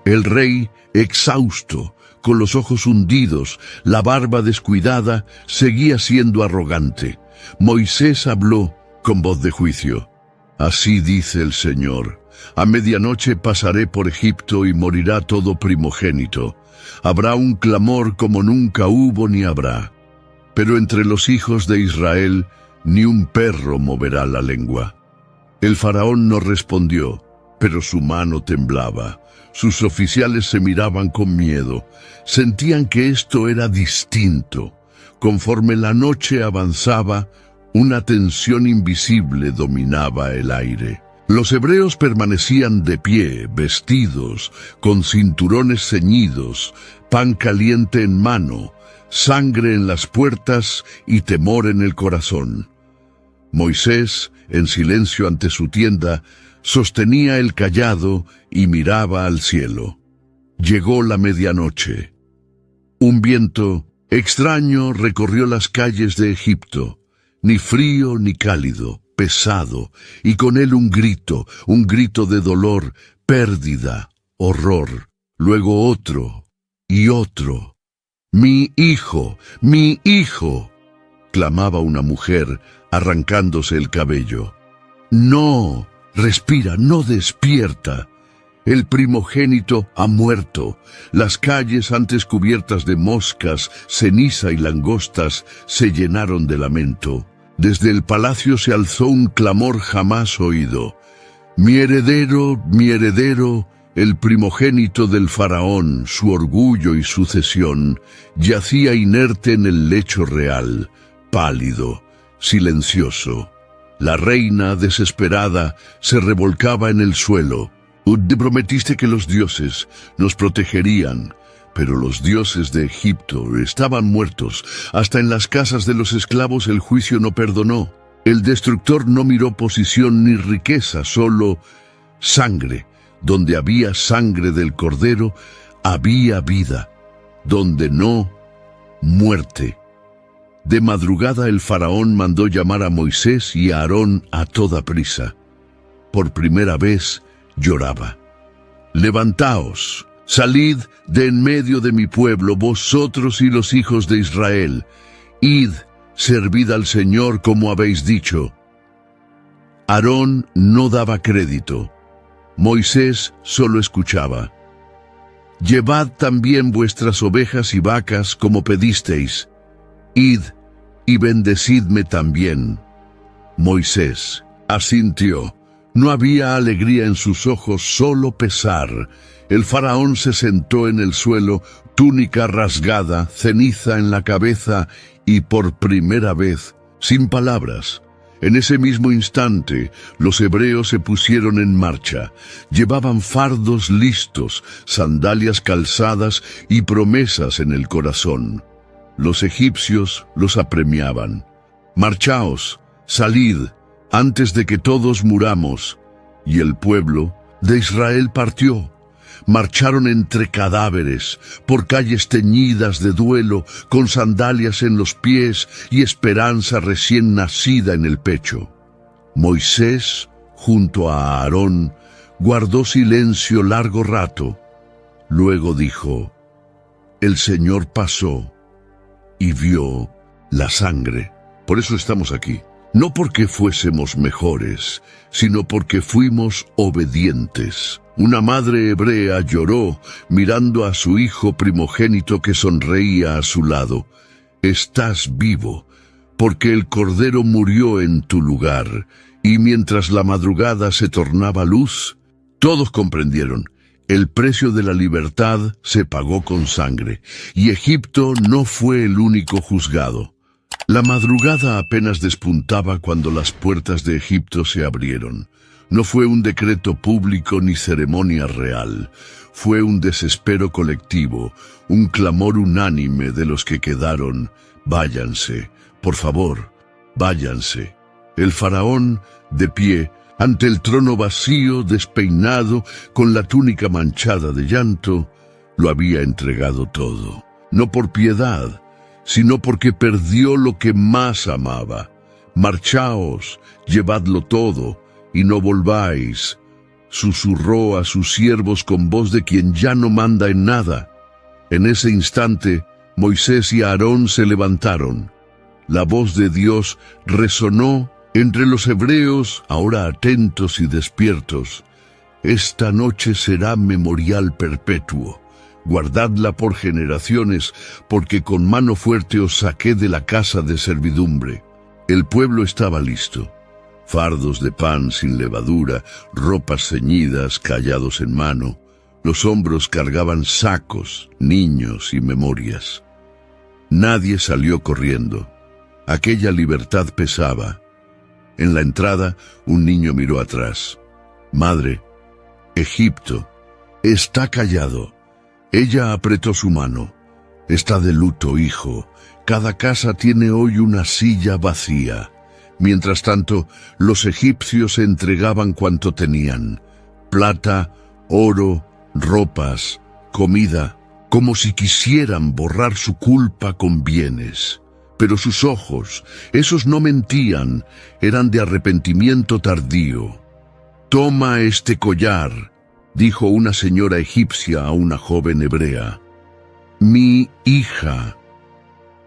El rey, exhausto, con los ojos hundidos, la barba descuidada, seguía siendo arrogante. Moisés habló con voz de juicio. Así dice el Señor: a medianoche pasaré por Egipto y morirá todo primogénito. Habrá un clamor como nunca hubo ni habrá. Pero entre los hijos de Israel ni un perro moverá la lengua. El faraón no respondió, pero su mano temblaba. Sus oficiales se miraban con miedo. Sentían que esto era distinto. Conforme la noche avanzaba, una tensión invisible dominaba el aire. Los hebreos permanecían de pie, vestidos, con cinturones ceñidos, pan caliente en mano, sangre en las puertas y temor en el corazón. Moisés, en silencio ante su tienda, sostenía el cayado y miraba al cielo. Llegó la medianoche. Un viento extraño recorrió las calles de Egipto, ni frío ni cálido, pesado, y con él un grito de dolor, pérdida, horror, luego otro y otro. «¡Mi hijo! ¡Mi hijo!», clamaba una mujer, arrancándose el cabello. «No, respira, no despierta. El primogénito ha muerto. Las calles antes cubiertas de moscas, ceniza y langostas se llenaron de lamento. Desde el palacio se alzó un clamor jamás oído. Mi heredero, el primogénito del faraón, su orgullo y sucesión, yacía inerte en el lecho real, pálido, silencioso. La reina, desesperada, se revolcaba en el suelo. Te prometiste que los dioses nos protegerían, pero los dioses de Egipto estaban muertos. Hasta en las casas de los esclavos el juicio no perdonó. El destructor no miró posición ni riqueza, solo sangre. Donde había sangre del cordero, había vida. Donde no, muerte. De madrugada el faraón mandó llamar a Moisés y a Aarón a toda prisa. Por primera vez lloraba. «Levantaos, salid de en medio de mi pueblo, vosotros y los hijos de Israel. Id, servid al Señor como habéis dicho». Aarón no daba crédito. Moisés solo escuchaba. «Llevad también vuestras ovejas y vacas como pedisteis. Id y bendecidme también». Moisés asintió. No había alegría en sus ojos, solo pesar. El faraón se sentó en el suelo, túnica rasgada, ceniza en la cabeza y por primera vez, sin palabras. En ese mismo instante, los hebreos se pusieron en marcha. Llevaban fardos listos, sandalias calzadas y promesas en el corazón. Los egipcios los apremiaban. «Marchaos, salid, antes de que todos muramos». Y el pueblo de Israel partió. Marcharon entre cadáveres, por calles teñidas de duelo, con sandalias en los pies y esperanza recién nacida en el pecho. Moisés, junto a Aarón, guardó silencio largo rato. Luego dijo: «El Señor pasó y vio la sangre». Por eso estamos aquí. No porque fuésemos mejores, sino porque fuimos obedientes. Una madre hebrea lloró mirando a su hijo primogénito que sonreía a su lado. «Estás vivo, porque el cordero murió en tu lugar». Y mientras la madrugada se tornaba luz, todos comprendieron. El precio de la libertad se pagó con sangre, y Egipto no fue el único juzgado. La madrugada apenas despuntaba cuando las puertas de Egipto se abrieron. No fue un decreto público ni ceremonia real. Fue un desespero colectivo, un clamor unánime de los que quedaron. «Váyanse, por favor, váyanse». El faraón, de pie, ante el trono vacío, despeinado, con la túnica manchada de llanto, lo había entregado todo. No por piedad, sino porque perdió lo que más amaba. «Marchaos, llevadlo todo, y no volváis», susurró a sus siervos con voz de quien ya no manda en nada. En ese instante, Moisés y Aarón se levantaron. La voz de Dios resonó Entre los hebreos, ahora atentos y despiertos, esta noche será memorial perpetuo. Guardadla por generaciones, porque con mano fuerte os saqué de la casa de servidumbre. El pueblo estaba listo. Fardos de pan sin levadura, ropas ceñidas, callados en mano. Los hombros cargaban sacos, niños y memorias. Nadie salió corriendo. Aquella libertad pesaba. En la entrada, un niño miró atrás. «Madre, Egipto, está callado». Ella apretó su mano. «Está de luto, hijo. Cada casa tiene hoy una silla vacía». Mientras tanto, los egipcios entregaban cuanto tenían: plata, oro, ropas, comida, como si quisieran borrar su culpa con bienes. Pero sus ojos, esos no mentían, eran de arrepentimiento tardío. «Toma este collar», dijo una señora egipcia a una joven hebrea. «Mi hija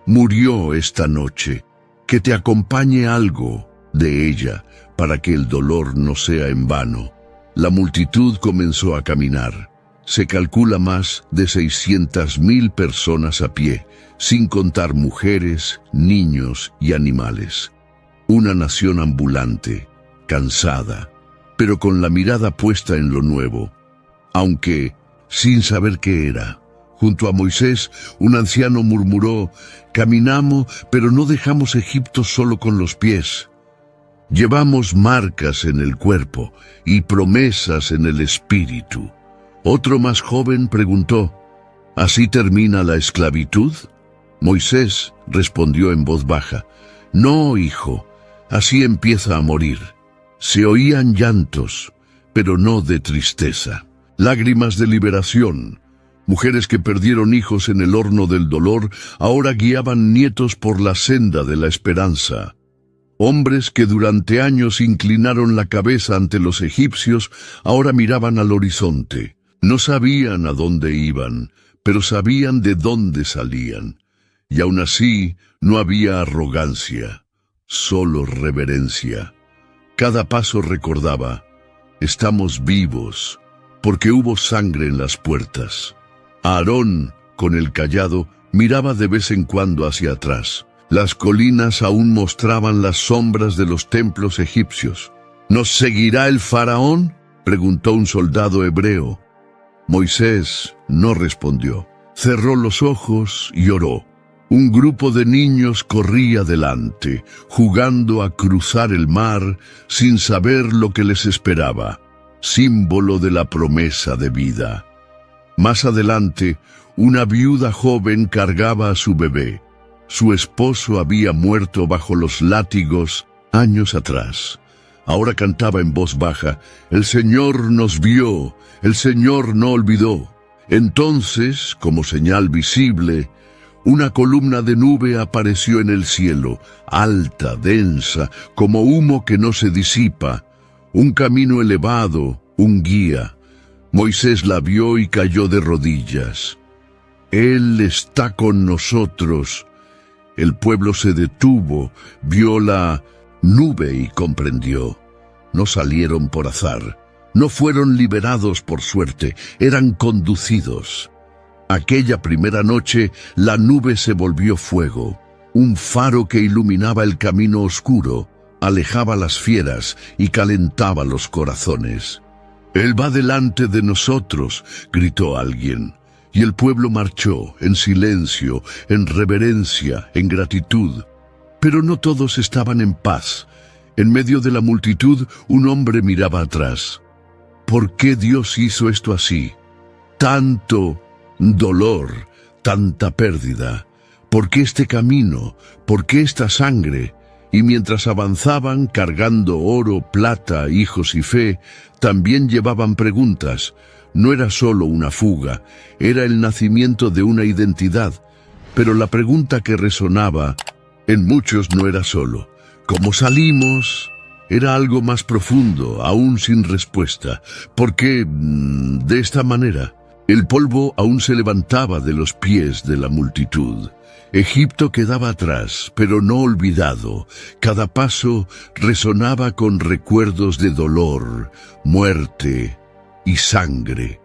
murió esta noche. Que te acompañe algo de ella para que el dolor no sea en vano». La multitud comenzó a caminar. Se calcula más de 600.000 personas a pie, sin contar mujeres, niños y animales. Una nación ambulante, cansada, pero con la mirada puesta en lo nuevo, aunque sin saber qué era. Junto a Moisés, un anciano murmuró: «Caminamos, pero no dejamos Egipto solo con los pies. Llevamos marcas en el cuerpo y promesas en el espíritu». Otro más joven preguntó: «¿Así termina la esclavitud?». Moisés respondió en voz baja: «No, hijo, así empieza a morir». Se oían llantos, pero no de tristeza. Lágrimas de liberación. Mujeres que perdieron hijos en el horno del dolor ahora guiaban nietos por la senda de la esperanza. Hombres que durante años inclinaron la cabeza ante los egipcios ahora miraban al horizonte. No sabían a dónde iban, pero sabían de dónde salían. Y aún así no había arrogancia, solo reverencia. Cada paso recordaba: estamos vivos, porque hubo sangre en las puertas. Aarón, con el cayado, miraba de vez en cuando hacia atrás. Las colinas aún mostraban las sombras de los templos egipcios. ¿Nos seguirá el faraón?, preguntó un soldado hebreo. Moisés no respondió. Cerró los ojos y oró. Un grupo de niños corría delante, jugando a cruzar el mar sin saber lo que les esperaba, símbolo de la promesa de vida. Más adelante, una viuda joven cargaba a su bebé. Su esposo había muerto bajo los látigos años atrás. Ahora cantaba en voz baja: «El Señor nos vio, el Señor no olvidó». Entonces, como señal visible, una columna de nube apareció en el cielo, alta, densa, como humo que no se disipa, un camino elevado, un guía. Moisés la vio y cayó de rodillas. Él está con nosotros. El pueblo se detuvo, vio la nube y comprendió. No salieron por azar, no fueron liberados por suerte, eran conducidos. Aquella primera noche, la nube se volvió fuego, un faro que iluminaba el camino oscuro, alejaba las fieras y calentaba los corazones. «Él va delante de nosotros», gritó alguien, y el pueblo marchó en silencio, en reverencia, en gratitud. Pero no todos estaban en paz. En medio de la multitud, un hombre miraba atrás. ¿Por qué Dios hizo esto así? Tanto dolor, tanta pérdida. ¿Por qué este camino? ¿Por qué esta sangre? Y mientras avanzaban cargando oro, plata, hijos y fe, también llevaban preguntas. No era solo una fuga, era el nacimiento de una identidad. Pero la pregunta que resonaba en muchos no era solo ¿cómo salimos? Era algo más profundo, aún sin respuesta. ¿Por qué de esta manera? El polvo aún se levantaba de los pies de la multitud. Egipto quedaba atrás, pero no olvidado. Cada paso resonaba con recuerdos de dolor, muerte y sangre.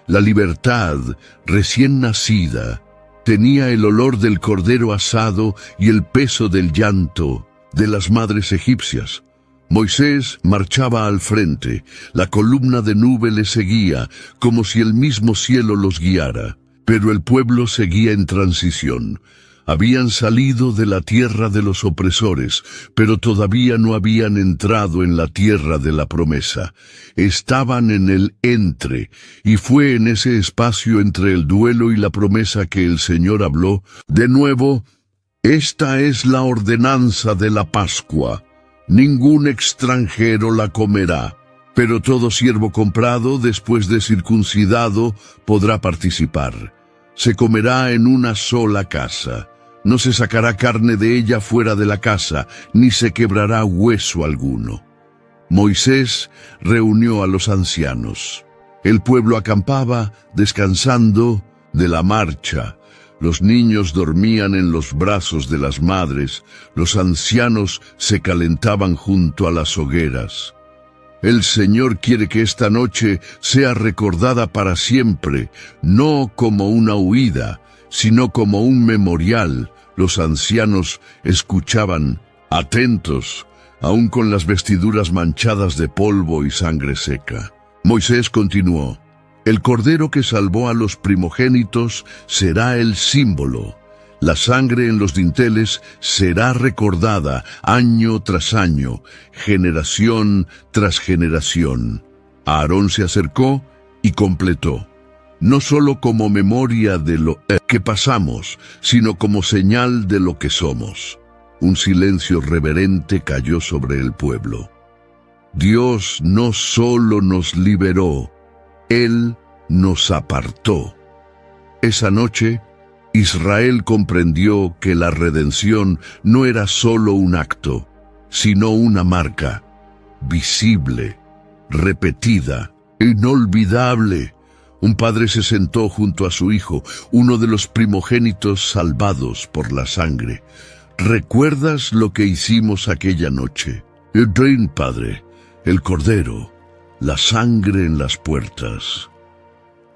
La libertad, recién nacida, tenía el olor del cordero asado y el peso del llanto de las madres egipcias. Moisés marchaba al frente, la columna de nube le seguía, como si el mismo cielo los guiara. Pero el pueblo seguía en transición. Habían salido de la tierra de los opresores, pero todavía no habían entrado en la tierra de la promesa. Estaban en el entre, y fue en ese espacio entre el duelo y la promesa que el Señor habló. De nuevo, esta es la ordenanza de la Pascua. Ningún extranjero la comerá, pero todo siervo comprado, después de circuncidado, podrá participar. Se comerá en una sola casa. No se sacará carne de ella fuera de la casa, ni se quebrará hueso alguno. Moisés reunió a los ancianos. El pueblo acampaba, descansando de la marcha. Los niños dormían en los brazos de las madres. Los ancianos se calentaban junto a las hogueras. El Señor quiere que esta noche sea recordada para siempre, no como una huida, sino como un memorial. Los ancianos escuchaban, atentos, aún con las vestiduras manchadas de polvo y sangre seca. Moisés continuó: el cordero que salvó a los primogénitos será el símbolo. La sangre en los dinteles será recordada año tras año, generación tras generación. Aarón se acercó y completó: no solo como memoria de lo que pasamos, sino como señal de lo que somos. Un silencio reverente cayó sobre el pueblo. Dios no solo nos liberó, Él nos apartó. Esa noche, Israel comprendió que la redención no era solo un acto, sino una marca, visible, repetida, inolvidable. Un padre se sentó junto a su hijo, uno de los primogénitos salvados por la sangre. ¿Recuerdas lo que hicimos aquella noche? El tren, padre, el cordero, la sangre en las puertas.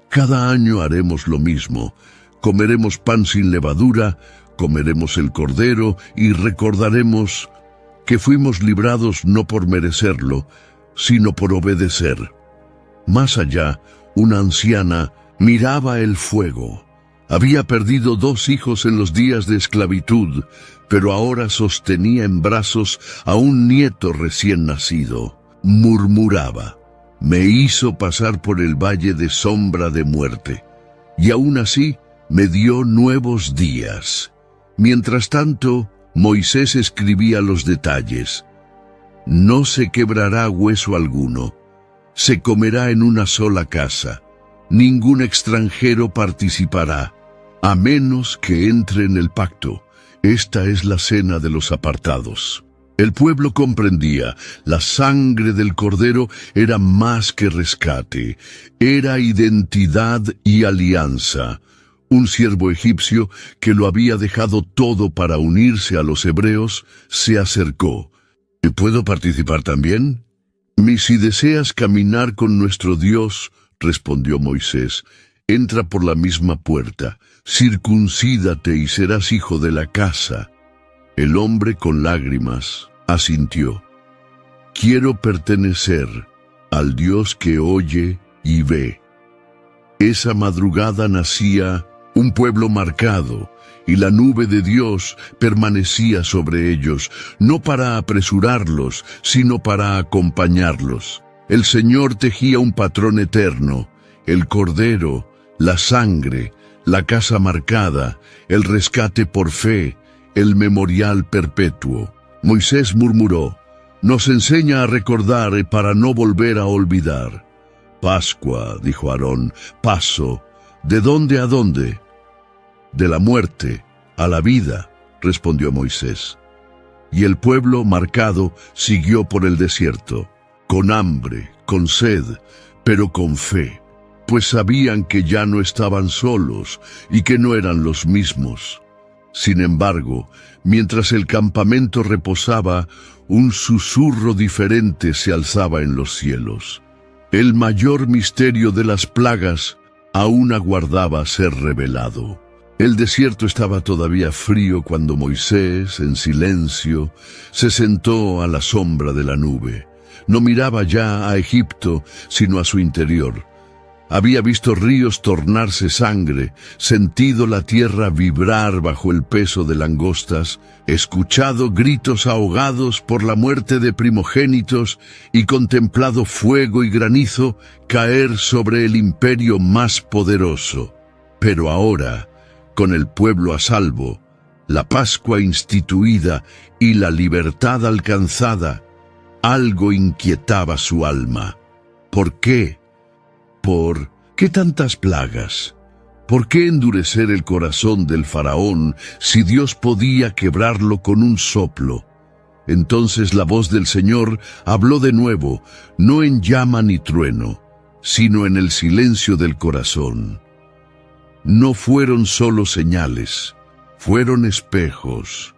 Cada año haremos lo mismo. Comeremos pan sin levadura, comeremos el cordero y recordaremos que fuimos librados no por merecerlo, sino por obedecer. Más allá, una anciana miraba el fuego. Había perdido 2 hijos en los días de esclavitud, pero ahora sostenía en brazos a un nieto recién nacido. Murmuraba: me hizo pasar por el valle de sombra de muerte, y aún así me dio nuevos días. Mientras tanto, Moisés escribía los detalles. No se quebrará hueso alguno. Se comerá en una sola casa. Ningún extranjero participará, a menos que entre en el pacto. Esta es la cena de los apartados. El pueblo comprendía, la sangre del cordero era más que rescate, era identidad y alianza. Un siervo egipcio que lo había dejado todo para unirse a los hebreos se acercó. ¿Puedo participar también? Si deseas caminar con nuestro Dios, respondió Moisés, entra por la misma puerta, circuncídate y serás hijo de la casa. El hombre con lágrimas asintió. Quiero pertenecer al Dios que oye y ve. Esa madrugada nacía un pueblo marcado, y la nube de Dios permanecía sobre ellos, no para apresurarlos, sino para acompañarlos. El Señor tejía un patrón eterno: el cordero, la sangre, la casa marcada, el rescate por fe, el memorial perpetuo. Moisés murmuró: nos enseña a recordar para no volver a olvidar. Pascua, dijo Aarón, paso. ¿De dónde a dónde? De la muerte a la vida, respondió Moisés. Y el pueblo marcado siguió por el desierto, con hambre, con sed, pero con fe, pues sabían que ya no estaban solos y que no eran los mismos. Sin embargo, mientras el campamento reposaba, un susurro diferente se alzaba en los cielos. El mayor misterio de las plagas aún aguardaba ser revelado. El desierto estaba todavía frío cuando Moisés, en silencio, se sentó a la sombra de la nube. No miraba ya a Egipto, sino a su interior. Había visto ríos tornarse sangre, sentido la tierra vibrar bajo el peso de langostas, escuchado gritos ahogados por la muerte de primogénitos y contemplado fuego y granizo caer sobre el imperio más poderoso. Pero ahora, con el pueblo a salvo, la Pascua instituida y la libertad alcanzada, algo inquietaba su alma. ¿Por qué? ¿Por qué tantas plagas? ¿Por qué endurecer el corazón del faraón si Dios podía quebrarlo con un soplo? Entonces la voz del Señor habló de nuevo, no en llama ni trueno, sino en el silencio del corazón. No fueron solo señales, fueron espejos.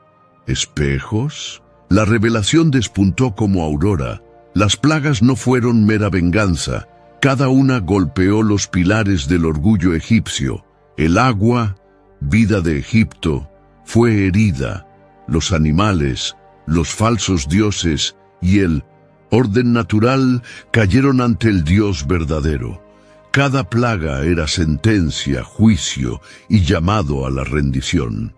¿Espejos? La revelación despuntó como aurora. Las plagas no fueron mera venganza. Cada una golpeó los pilares del orgullo egipcio. El agua, vida de Egipto, fue herida. Los animales, los falsos dioses y el orden natural cayeron ante el Dios verdadero. Cada plaga era sentencia, juicio y llamado a la rendición.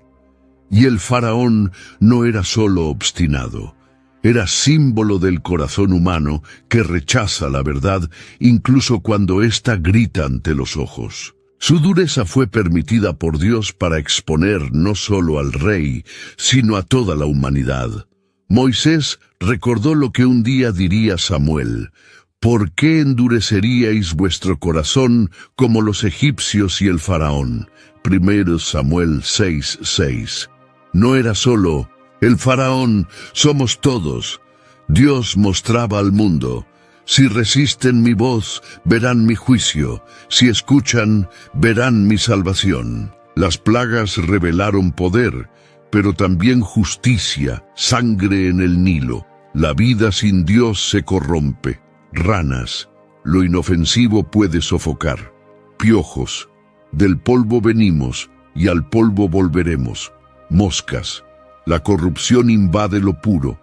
Y el faraón no era solo obstinado. Era símbolo del corazón humano que rechaza la verdad incluso cuando ésta grita ante los ojos. Su dureza fue permitida por Dios para exponer no solo al rey, sino a toda la humanidad. Moisés recordó lo que un día diría Samuel: ¿por qué endureceríais vuestro corazón como los egipcios y el faraón? 1 Samuel 6:6. No era solo el faraón, somos todos. Dios mostraba al mundo: si resisten mi voz, verán mi juicio; si escuchan, verán mi salvación. Las plagas revelaron poder, pero también justicia, sangre en el Nilo. La vida sin Dios se corrompe. Ranas, lo inofensivo puede sofocar. Piojos, del polvo venimos y al polvo volveremos. Moscas, la corrupción invade lo puro.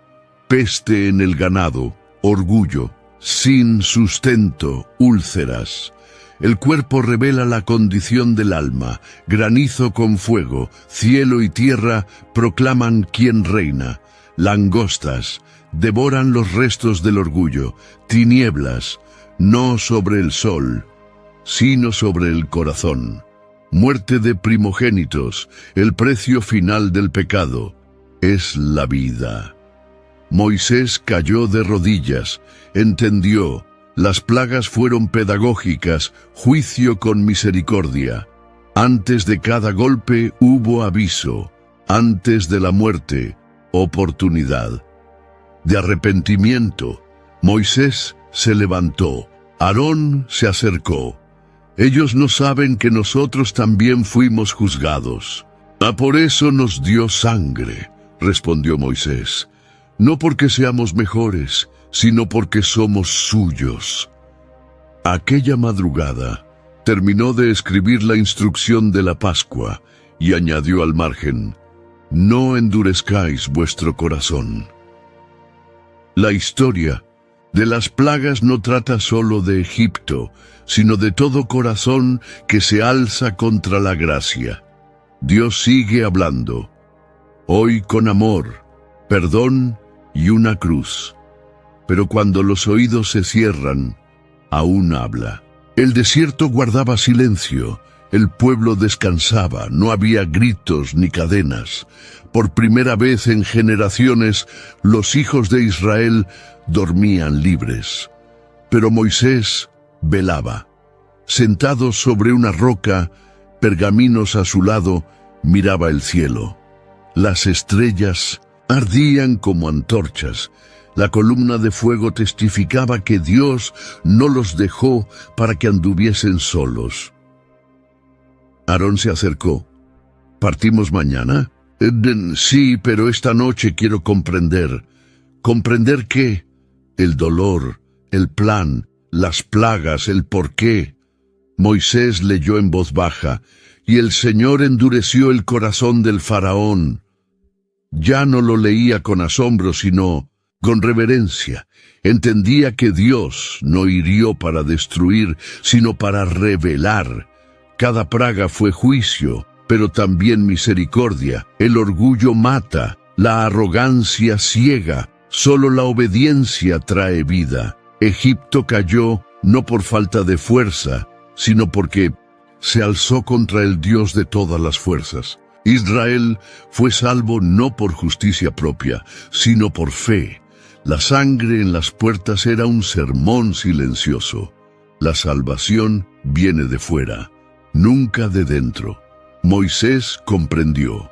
Peste en el ganado, orgullo, sin sustento, úlceras. El cuerpo revela la condición del alma. Granizo con fuego, cielo y tierra proclaman quién reina. Langostas, devoran los restos del orgullo. Tinieblas, no sobre el sol, sino sobre el corazón. Muerte de primogénitos, el precio final del pecado, es la vida. Moisés cayó de rodillas, entendió. Las plagas fueron pedagógicas, juicio con misericordia. Antes de cada golpe hubo aviso, antes de la muerte, oportunidad. De arrepentimiento, Moisés se levantó, Aarón se acercó. Ellos no saben que nosotros también fuimos juzgados. Por eso nos dio sangre, respondió Moisés. No porque seamos mejores, sino porque somos suyos. Aquella madrugada terminó de escribir la instrucción de la Pascua y añadió al margen: no endurezcáis vuestro corazón. La historia de las plagas no trata solo de Egipto, sino de todo corazón que se alza contra la gracia. Dios sigue hablando, hoy con amor, perdón y una cruz. Pero cuando los oídos se cierran, aún habla. El desierto guardaba silencio, el pueblo descansaba, no había gritos ni cadenas. Por primera vez en generaciones, los hijos de Israel dormían libres. Pero Moisés velaba. Sentado sobre una roca, pergaminos a su lado, miraba el cielo. Las estrellas ardían como antorchas. La columna de fuego testificaba que Dios no los dejó para que anduviesen solos. Aarón se acercó. ¿Partimos mañana?, Sí, pero esta noche quiero comprender. ¿Comprender qué? El dolor, el plan, las plagas, el porqué. Moisés leyó en voz baja, y el Señor endureció el corazón del faraón. Ya no lo leía con asombro, sino con reverencia. Entendía que Dios no hirió para destruir, sino para revelar. Cada plaga fue juicio, pero también misericordia. El orgullo mata, la arrogancia ciega, solo la obediencia trae vida. Egipto cayó no por falta de fuerza, sino porque se alzó contra el Dios de todas las fuerzas. Israel fue salvo no por justicia propia, sino por fe. La sangre en las puertas era un sermón silencioso. La salvación viene de fuera, nunca de dentro. Moisés comprendió.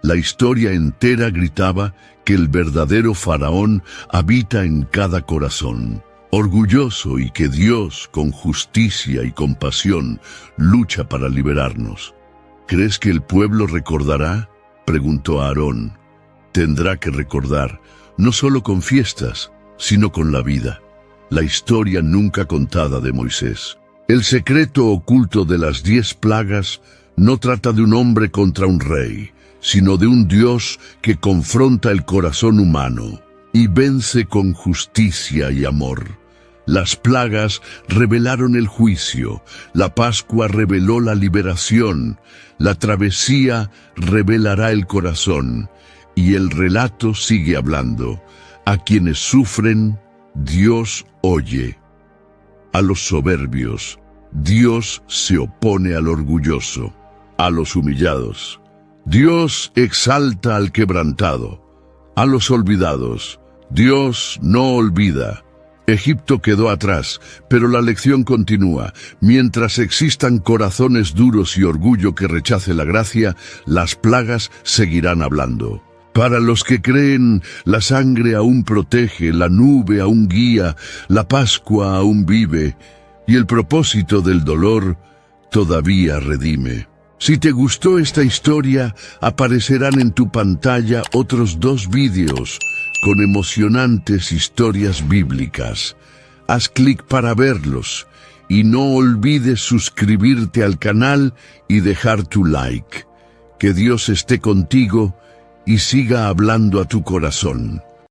La historia entera gritaba que el verdadero faraón habita en cada corazón, orgulloso, y que Dios, con justicia y compasión, lucha para liberarnos. ¿Crees que el pueblo recordará?, preguntó Aarón. Tendrá que recordar, no solo con fiestas, sino con la vida. La historia nunca contada de Moisés. El secreto oculto de las 10 plagas no trata de un hombre contra un rey, sino de un Dios que confronta el corazón humano y vence con justicia y amor. Las plagas revelaron el juicio, la Pascua reveló la liberación, la travesía revelará el corazón, y el relato sigue hablando. A quienes sufren, Dios oye. A los soberbios, Dios se opone al orgulloso. A los humillados, Dios exalta al quebrantado. A los olvidados, Dios no olvida. Egipto quedó atrás, pero la lección continúa. Mientras existan corazones duros y orgullo que rechace la gracia, las plagas seguirán hablando. Para los que creen, la sangre aún protege, la nube aún guía, la Pascua aún vive, y el propósito del dolor todavía redime. Si te gustó esta historia, aparecerán en tu pantalla otros 2 vídeos con emocionantes historias bíblicas. Haz clic para verlos y no olvides suscribirte al canal y dejar tu like. Que Dios esté contigo y siga hablando a tu corazón.